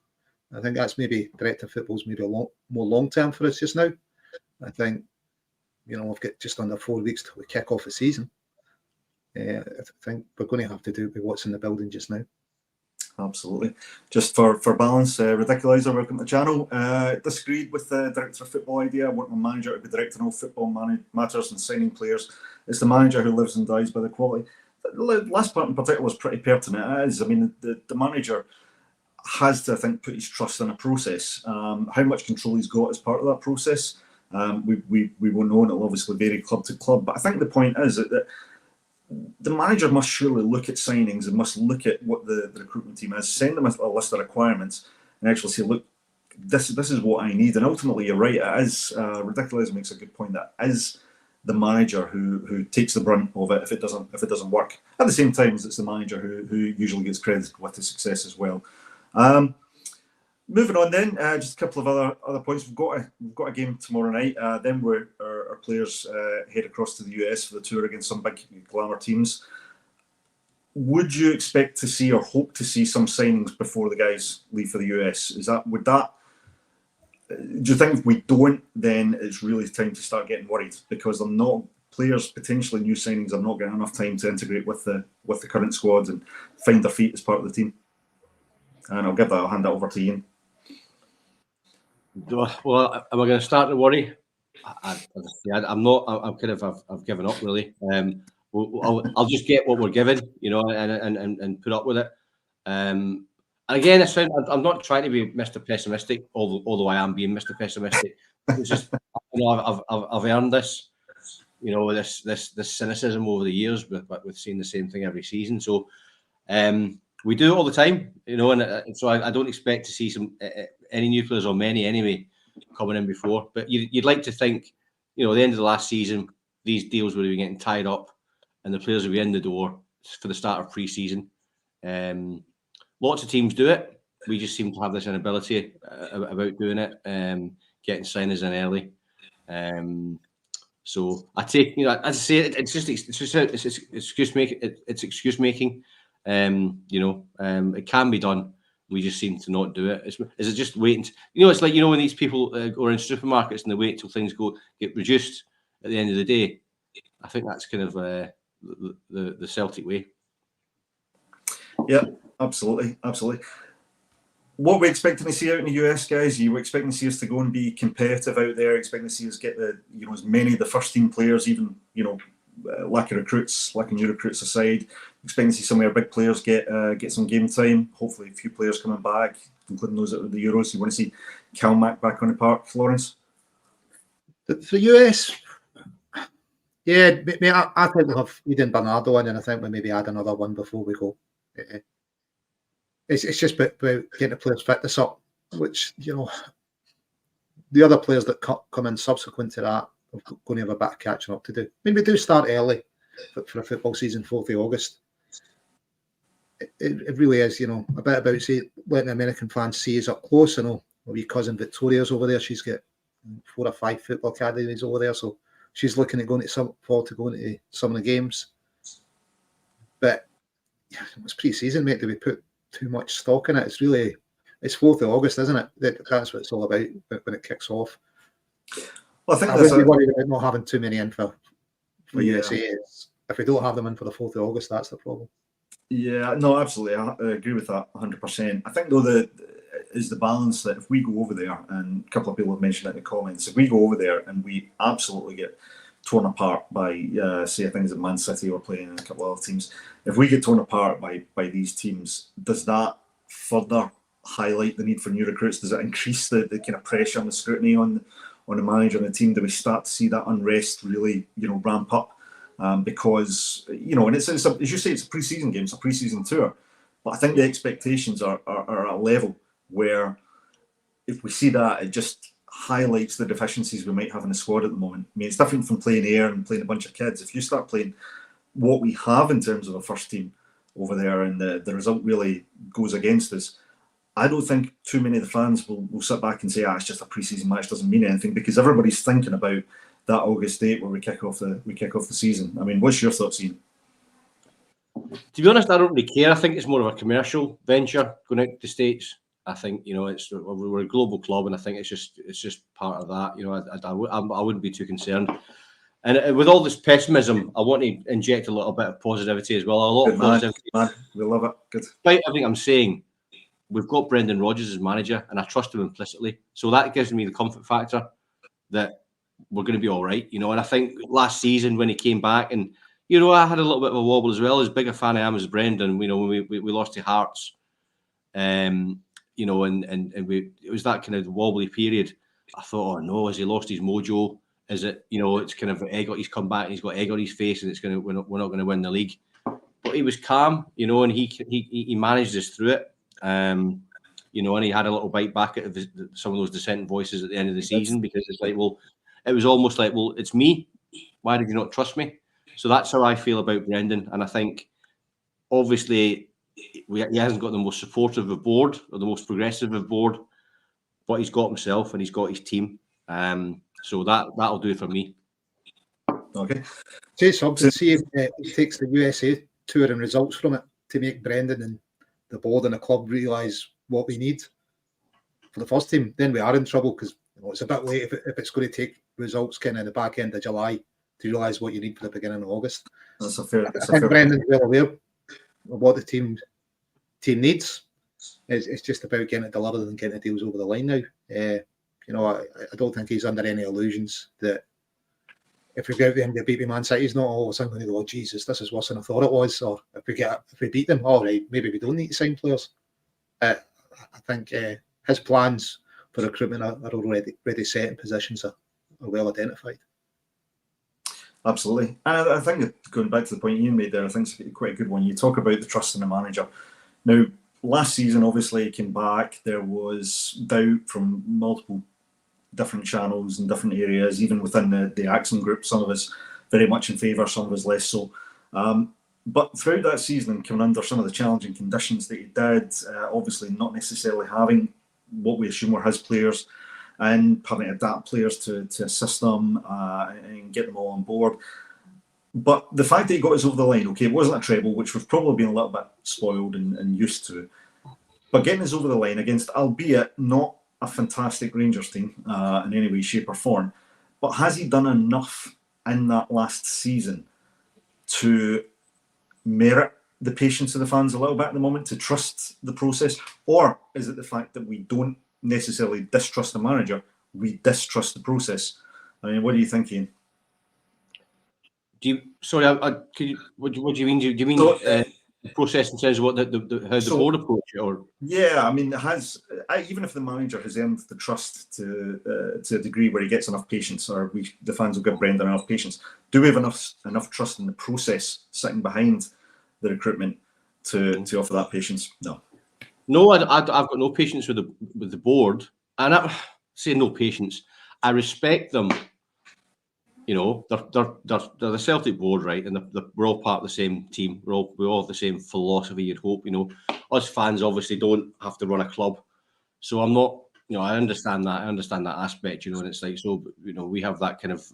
I think that's maybe director of football's maybe more long-term for us just now. I think, we've got just under 4 weeks till we kick off the season. I think we're going to have to do with what's in the building just now. Absolutely. Just for balance, Ridiculizer, welcome to the channel. Disagreed with the director of football idea. I want my manager to be directing all football matters and signing players. It's the manager who lives and dies by the quality. The last part in particular was pretty pertinent. It is. I mean, the manager has to, I think, put his trust in a process. How much control he's got as part of that process, we won't know, and it'll obviously vary club to club. But I think the point is that the manager must surely look at signings and must look at what the recruitment team is, send them a list of requirements, and actually say, look, this is what I need. And ultimately, you're right. It is Ridiculous makes a good point. That is the manager who takes the brunt of it if it doesn't work. At the same time, it's the manager who usually gets credited with the success as well. Moving on then, just a couple of other points. We've got a game tomorrow night. Then our players head across to the US for the tour against some big glamour teams. Would you expect to see or hope to see some signings before the guys leave for the US? Do you think if we don't, then it's really time to start getting worried because they're not players, potentially new signings, are not getting enough time to integrate with the current squad and find their feet as part of the team? And I'll hand that over to Ian. Well, am I going to start to worry? I'm not. I'm kind of. I've given up really. I'll just get what we're given, and put up with it. Again, I'm not trying to be Mr. Pessimistic, although I am being Mr. Pessimistic. It's just I've earned this, this cynicism over the years with seeing the same thing every season. So we do it all the time, and so I don't expect to see any new players or many anyway coming in before. But you'd like to think, at the end of the last season, these deals would be getting tied up, and the players would be in the door for the start of pre-season. Lots of teams do it. We just seem to have this inability about doing it, getting signers in early. So I take, as I say, it's excuse making. It's excuse making. It can be done. We just seem to not do it. Is it just waiting? It's like when these people go in supermarkets and they wait till things get reduced at the end of the day. I think that's kind of the Celtic way. Yeah, absolutely. What we're expecting to see out in the US, guys? You were expecting to see us to go and be competitive out there, expecting to see us get as many of the first team players, even lack of new recruits aside, expecting to see some of our big players get some game time. Hopefully, a few players coming back, including those at the Euros. You want to see Calmac back on the park, Florence? The US, yeah, I think we'll have Eden Bernardo in, and I think we maybe add another one before we go. It's just about getting the players fitness up, which the other players that come in subsequent to that are going to have a bit of catching up to do. I mean, we do start early for a football season, 4th of August. It really is, a bit about letting American fans see us up close. I know my wee cousin Victoria's over there. She's got 4 or 5 football academies over there, so she's looking at going to some of the games. But it's pre-season, mate. Do we put too much stock in it? It's 4th of August, isn't it? That's what it's all about when it kicks off. Well, I think I would be worried about not having too many in for USA. If we don't have them in for the 4th of August, that's the problem. Yeah, no, absolutely. I agree with that 100%. I think, though, is the balance that if we go over there, and a couple of people have mentioned it in the comments, if we go over there and we absolutely get torn apart by, say, things at Man City or playing in a couple of other teams, if we get torn apart by these teams, does that further highlight the need for new recruits? Does it increase the kind of pressure and the scrutiny on the manager and the team? Do we start to see that unrest really, ramp up? Because and it's as you say, it's a pre-season game, it's a pre-season tour, but I think the expectations are at a level where if we see that, it just highlights the deficiencies we might have in the squad at the moment. I mean, it's different from playing air and playing a bunch of kids. If you start playing what we have in terms of a first team over there, and the result really goes against us, I don't think too many of the fans will sit back and say, it's just a pre-season match, doesn't mean anything, because everybody's thinking about that August date where we kick off the season. I mean, what's your thoughts, Ian? To be honest, I don't really care. I think it's more of a commercial venture going out to the States. I think we're a global club, and I think it's just part of that. I wouldn't be too concerned. And with all this pessimism, I want to inject a little bit of positivity as well. A lot of positivity. Man. We love it. Good. Despite everything I'm saying, we've got Brendan Rodgers as manager, and I trust him implicitly. So that gives me the comfort factor that we're going to be all right, And I think last season when he came back, and I had a little bit of a wobble as well. As big a fan I am as Brendan, when we lost to Hearts, and it was that kind of wobbly period. I thought, oh no, has he lost his mojo? Is it, it's kind of egg? He's come back and he's got egg on his face, and we're not going to win the league. But he was calm, and he managed us through it. And he had a little bite back at some of those dissenting voices at the end of the season, because it's like, well, it was almost like, well, it's me. Why did you not trust me? So that's how I feel about Brendan. And I think, obviously, he hasn't got the most supportive of board or the most progressive of board, but he's got himself and he's got his team. So that'll do it for me. Okay. Say something. See if he takes the USA tour and results from it to make Brendan and the board and the club realise what we need for the first team. Then we are in trouble, because it's a bit late if it's going to take results kind of in the back end of July to realise what you need for the beginning of August. I think Brendan's well aware of what the team needs. It's just about getting it delivered and getting the deals over the line now. I don't think he's under any illusions that if we go out there and beat Man City, he's not all of a sudden going to go, oh, Jesus, this is worse than I thought it was. Or if we beat them, all right, maybe we don't need to sign players. I think his plans for recruitment are already set, and positions are well identified. Absolutely. And I think going back to the point you made there, I think it's quite a good one. You talk about the trust in the manager. Now, last season, obviously, he came back. There was doubt from multiple different channels and different areas, even within the Acsom group. Some of us very much in favour, some of us less so. But throughout that season, and coming under some of the challenging conditions that he did, obviously not necessarily having what we assume were his players, and having to adapt players to assist them and get them all on board. But the fact that he got us over the line, okay, it wasn't a treble, which we've probably been a little bit spoiled and used to. But getting us over the line against, albeit not a fantastic Rangers team in any way, shape or form, but has he done enough in that last season to merit the patience of the fans a little bit at the moment, to trust the process? Or is it the fact that we don't necessarily distrust the manager, we distrust the process? I mean, what are you thinking? Sorry, what do you mean? Do you mean the process in terms of what how the board approach it? Or yeah, I mean, even if the manager has earned the trust to a degree where he gets enough patience, or the fans will give Brendan enough patience, do we have enough trust in the process sitting behind the recruitment to offer that patience? No, I've got no patience with the board, and I say no patience. I respect them. You know, they're the Celtic board, right? And we're all part of the same team. We all have the same philosophy, you'd hope. You know, us fans obviously don't have to run a club, so I'm not. You know, I understand that. I understand that aspect. You know, and it's like, so. You know, we have that kind of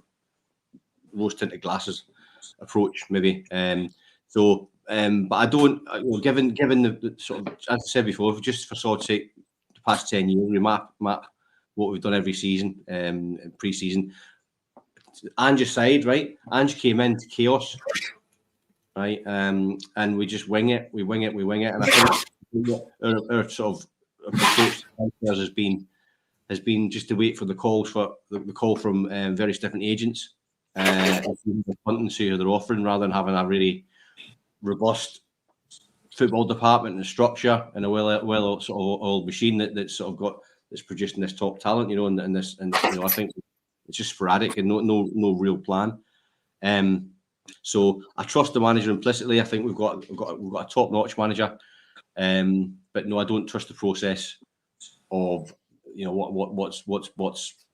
rose-tinted glasses approach, maybe. But I don't. You know, given the sort of, as I said before, just for sort of sake, the past 10 years, we map what we've done every season, pre-season. Ange aside, right? Ange came into chaos, right? And we just wing it. We wing it. And I think our sort of approach to transfers has been just to wait for the call from various different agents, hunting to see who they're offering, rather than having a really robust football department and structure and a well sort of oiled machine that's producing this top talent. You know, and you know, I think it's just sporadic and no real plan. So I trust the manager implicitly. I think we've got a top-notch manager, but no, I don't trust the process of, you know, what's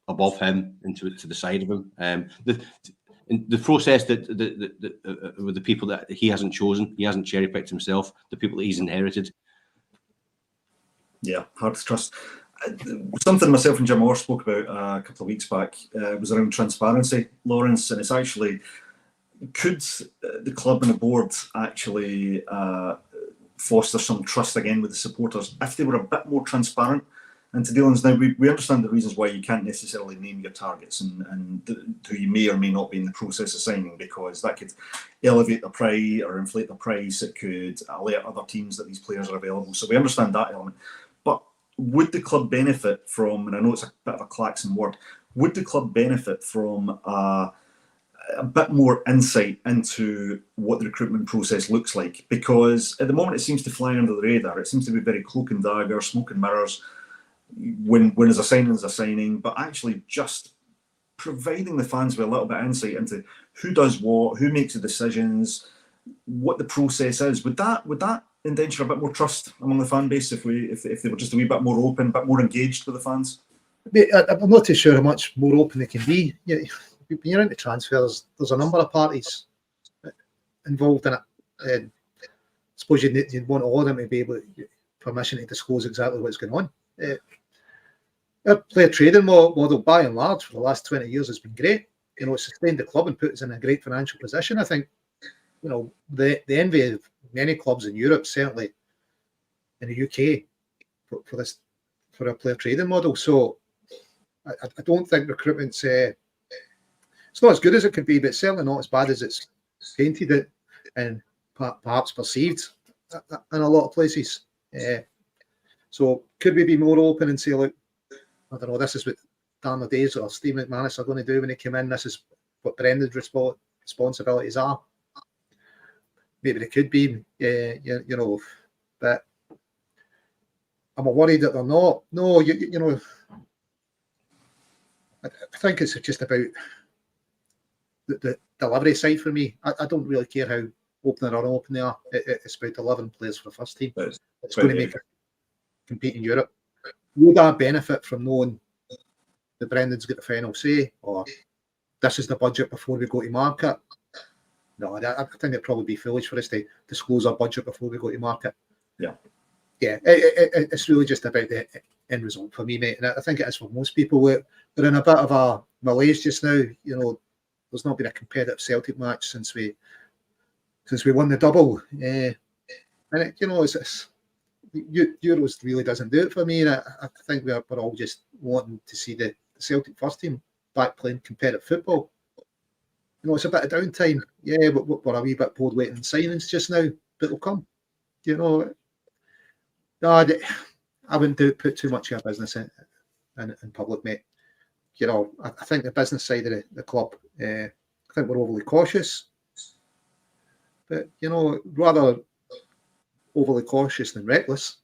above him and to the side of him. The process that with the people that he hasn't chosen, he hasn't cherry-picked himself, the people that he's inherited. Yeah, hard to trust. Something myself and Jim Orr spoke about a couple of weeks back was around transparency, Lawrence, and it's actually, could the club and the board actually foster some trust again with the supporters if they were a bit more transparent into dealings? Now, we understand the reasons why you can't necessarily name your targets and who you may or may not be in the process of signing, because that could elevate the price or inflate the price. It could alert other teams that these players are available. So we understand that element. But would the club benefit from, and I know it's a bit of a claxon word, would the club benefit from a bit more insight into what the recruitment process looks like? Because at the moment it seems to fly under the radar. It seems to be very cloak and dagger, smoke and mirrors. When there's a signing, but actually just providing the fans with a little bit of insight into who does what, who makes the decisions, what the process is. Would that endanger a bit more trust among the fan base if they were just a wee bit more open, a bit more engaged with the fans? I'm not too sure how much more open they can be. When you're into transfers, there's a number of parties involved in it. And I suppose you'd want all of them to be able to permission to disclose exactly what's going on. Our player trading model, by and large, for the last 20 years has been great. You know, it's sustained the club and put us in a great financial position. I think, you know, the envy of many clubs in Europe, certainly in the UK, for a player trading model. So I don't think recruitment's it's not as good as it could be, but certainly not as bad as it's painted it and perhaps perceived in a lot of places. So could we be more open and say, look, I don't know, this is what Dan O'Days or Steve McManus are going to do when they come in. This is what Brendan's responsibilities are. Maybe they could be, you know, but am I worried that they're not? No, you know, I think it's just about the delivery side for me. I don't really care how open or unopen they are. It's about delivering players for the first team. It's going to make it compete in Europe. Would I benefit from knowing that Brendan's got the final say, or this is the budget before we go to market? No, I think it'd probably be foolish for us to disclose our budget before we go to market. Yeah. It's really just about end result for me, mate. And I think it is for most people. We're in a bit of a malaise just now. You know, there's not been a competitive Celtic match since we won the double. And you know, it's Euros really doesn't do it for me. And I think we're all just wanting to see the Celtic first team back playing competitive football. You know, it's a bit of downtime. Yeah, but we're a wee bit bored waiting on signings just now, but they'll come. You know, no, I wouldn't put too much of a business in public, mate. You know, I think the business side of the club, I think we're overly cautious. But, you know, rather overly cautious than reckless.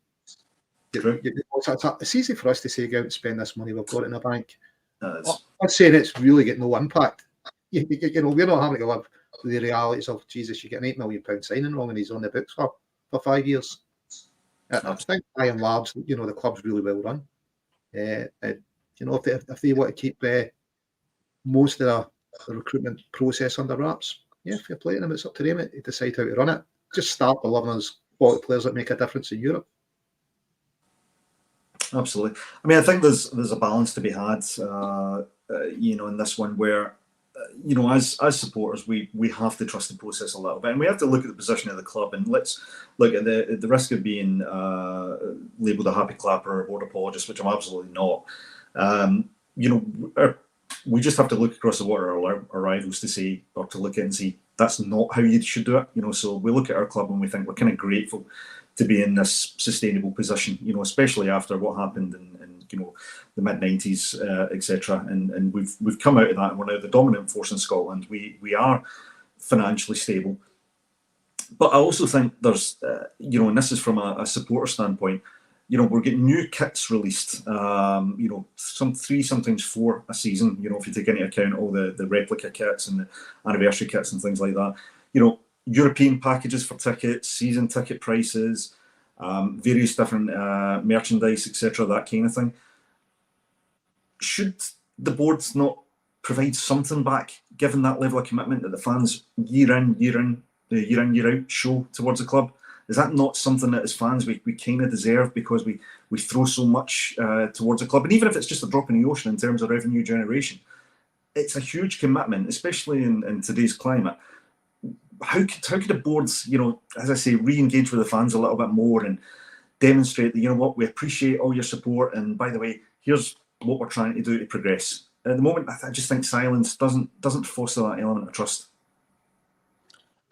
It's easy for us to say, go out and spend this money we've got in the bank. I'm saying it's really got no impact. You know, we're not having to live with the realities of, Jesus, you get an £8 million signing wrong and he's on the books for 5 years. I think, by and large, you know, the club's really well run. You know, if they want to keep most of the recruitment process under wraps, yeah, fair play to them. It's up to them to decide how to run it. Just start delivering us quality players that make a difference in Europe. Absolutely. I mean, I think there's a balance to be had, you know, in this one where, you know, as supporters, we have to trust the process a little bit, and we have to look at the position of the club, and let's look at the risk of being labelled a happy clapper or a board apologist, which I'm absolutely not. You know, we just have to look across the water at our rivals to see, or to look at and see, that's not how you should do it. You know, so we look at our club and we think we're kind of grateful to be in this sustainable position, you know, especially after what happened in you know, the mid-90s, etc. And we've come out of that, and we're now the dominant force in Scotland. We are financially stable. But I also think there's, you know, and this is from a supporter standpoint, you know, we're getting new kits released, you know, sometimes 4 a season, you know, if you take into account all the replica kits and the anniversary kits and things like that. You know, European packages for tickets, season ticket prices, various different merchandise, etc., that kind of thing. Should the boards not provide something back, given that level of commitment that the fans year in, year out show towards the club? Is that not something that as fans we kind of deserve, because we throw so much towards the club? And even if it's just a drop in the ocean in terms of revenue generation, it's a huge commitment, especially in today's climate. How could the boards, you know, as I say, re-engage with the fans a little bit more and demonstrate that, you know what, we appreciate all your support, and by the way, here's what we're trying to do to progress. At the moment, I just think silence doesn't foster that element of trust.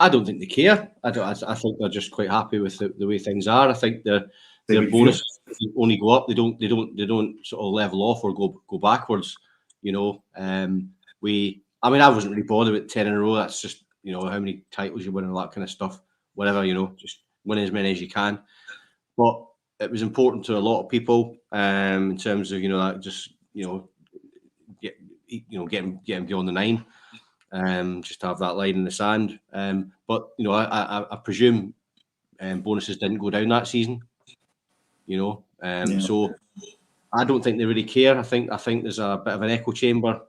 I don't think they care. I think they're just quite happy with the way things are. I think their bonuses only go up. They don't sort of level off or go backwards. You know, I mean, I wasn't really bothered with 10 in a row. That's just, you know, how many titles you win and all that kind of stuff. Whatever, you know, just win as many as you can. But it was important to a lot of people in terms of, you know, that just, you know, getting beyond the 9. Just to have that line in the sand. But, you know, I presume bonuses didn't go down that season, you know. So I don't think they really care. I think there's a bit of an echo chamber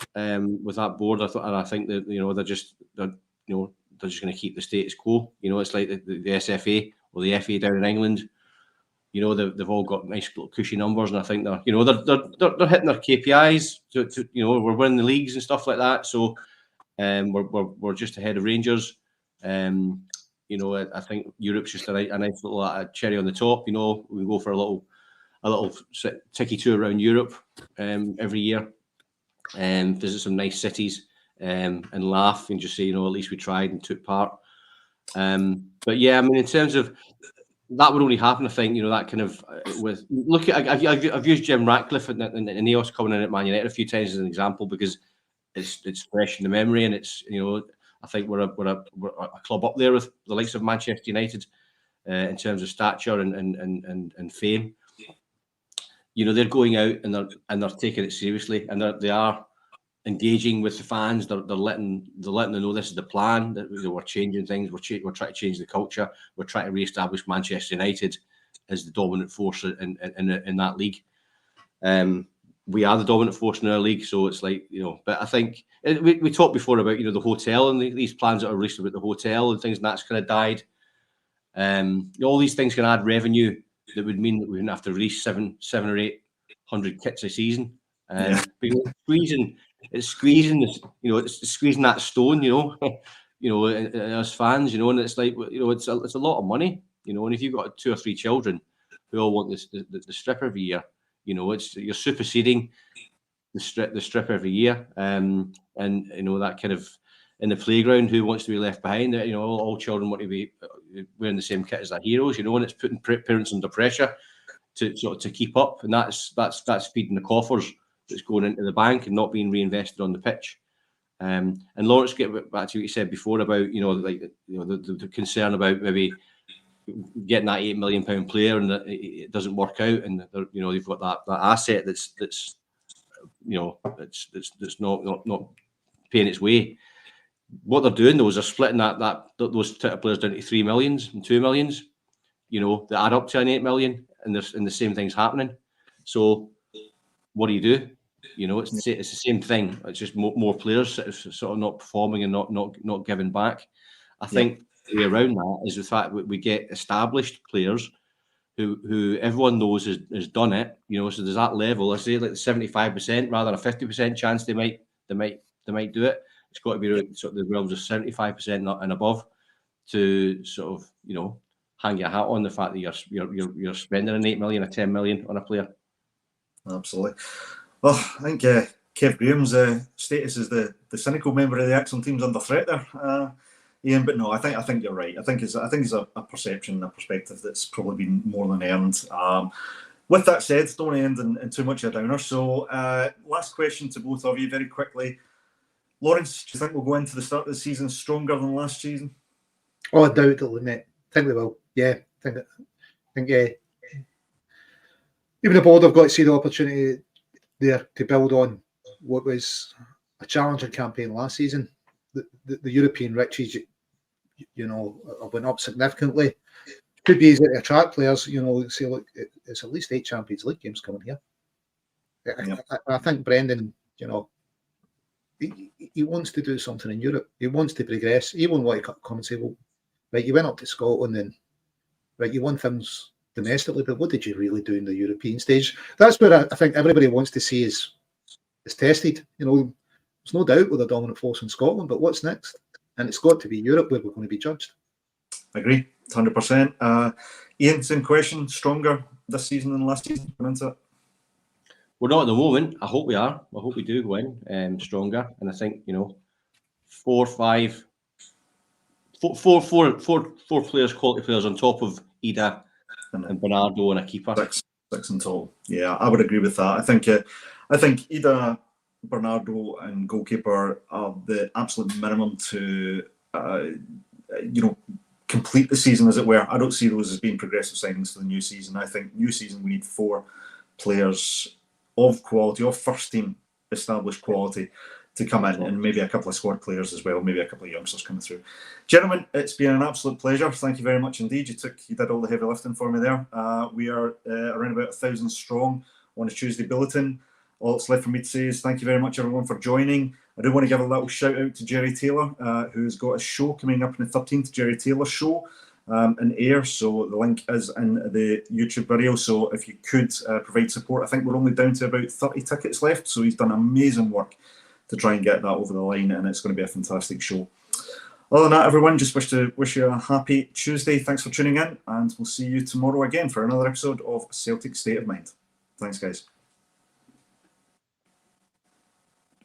with that board. I think that, you know, they're just going to keep the status quo. You know, it's like the SFA or the FA down in England. You know, they've all got nice little cushy numbers, and I think they're hitting their KPIs. To you know, we're winning the leagues and stuff like that. So. We're just ahead of Rangers. You know, I think Europe's just a nice little cherry on the top. You know, we go for a little ticky tour around Europe every year, and visit some nice cities, and laugh and just say, you know, at least we tried and took part. But yeah, I mean, in terms of that would only happen, I think, you know, that kind of I've used Jim Ratcliffe and Ineos coming in at Man United a few times as an example, because it's fresh in the memory, and it's, you know, I think we're a club up there with the likes of Manchester United in terms of stature and fame. You know, they're going out and they're taking it seriously, and they are engaging with the fans. They're letting them know this is the plan, that we're changing things. We're trying to change the culture. We're trying to re-establish Manchester United as the dominant force in that league. We are the dominant force in our league, so it's like, you know. But I think we talked before about, you know, the hotel and these plans that are released about the hotel and things, and that's kind of died. All these things can add revenue that would mean that we wouldn't have to release seven or eight 100 kits a season. Because it's squeezing this, it's squeezing that stone, and us fans, and it's like, it's a lot of money, and if you've got 2 or 3 children who all want the strip every year, you're superseding the strip every year, and that kind of in the playground, who wants to be left behind? All children want to be wearing the same kit as their heroes, and it's putting parents under pressure to keep up, and that's feeding the coffers that's going into the bank and not being reinvested on the pitch. And Lawrence, get back to what you said before about the concern about maybe getting that £8 million player and that it doesn't work out, and you've got that asset that's not paying its way. What they're doing though is they're splitting those type of players down to 3 millions and 2 millions. They add up to an 8 million, and the same thing's happening. So what do you do? It's the same thing. It's just more players sort of not performing and not giving back. I think the way around that is the fact that we get established players who everyone knows has done it. So there's that level. I say like 75% rather than a 50% chance they might do it. It's got to be sort of the realms of 75% and above to sort of hang your hat on the fact that you're spending an 8 million or 10 million on a player. Absolutely. Well, I think Kev Graham's status as the cynical member of the Acsom team's under threat there, Ian. But no, I think you're right. I think it's a perception, a perspective that's probably been more than earned. With that said, don't want to end in too much of a downer. So, last question to both of you, very quickly. Lawrence, do you think we'll go into the start of the season stronger than last season? Oh, undoubtedly, mate. I think we will. Yeah, I think even the board have got to see the opportunity there to build on what was a challenging campaign last season. The European riches, went up significantly. Could be easy to attract players. Say, look, it's at least 8 Champions League games coming here. I think Brendan, he wants to do something in Europe. He wants to progress. He won't want to come and say, well, right, you went up to Scotland and right, you won things domestically, but what did you really do in the European stage? That's where I think everybody wants to see is tested. There's no doubt we're the dominant force in Scotland, but what's next? And it's got to be Europe where we're going to be judged. I agree, 100%. Ian, same question. Stronger this season than last season? We're not at the moment. I hope we are. I hope we do go in stronger. And I think, 4 players, quality players on top of Idah and Bernardo and a keeper. 6 in total. Yeah, I would agree with that. I think Idah, Bernardo and Goalkeeper are the absolute minimum to complete the season, as it were. I don't see those as being progressive signings for the new season. I think new season we need 4 players of quality, of first team established quality to come in, and maybe a couple of squad players as well, maybe a couple of youngsters coming through. Gentlemen, it's been an absolute pleasure. Thank you very much indeed. You did all the heavy lifting for me there. We are around about 1,000 strong on a Tuesday bulletin. All that's left for me to say is thank you very much, everyone, for joining. I do want to give a little shout out to Jerry Taylor, who's got a show coming up on the 13th, Jerry Taylor Show, in air. So the link is in the YouTube video. So if you could provide support, I think we're only down to about 30 tickets left. So he's done amazing work to try and get that over the line, and it's going to be a fantastic show. Other than that, everyone, just wish you a happy Tuesday. Thanks for tuning in, and we'll see you tomorrow again for another episode of Celtic State of Mind. Thanks, guys.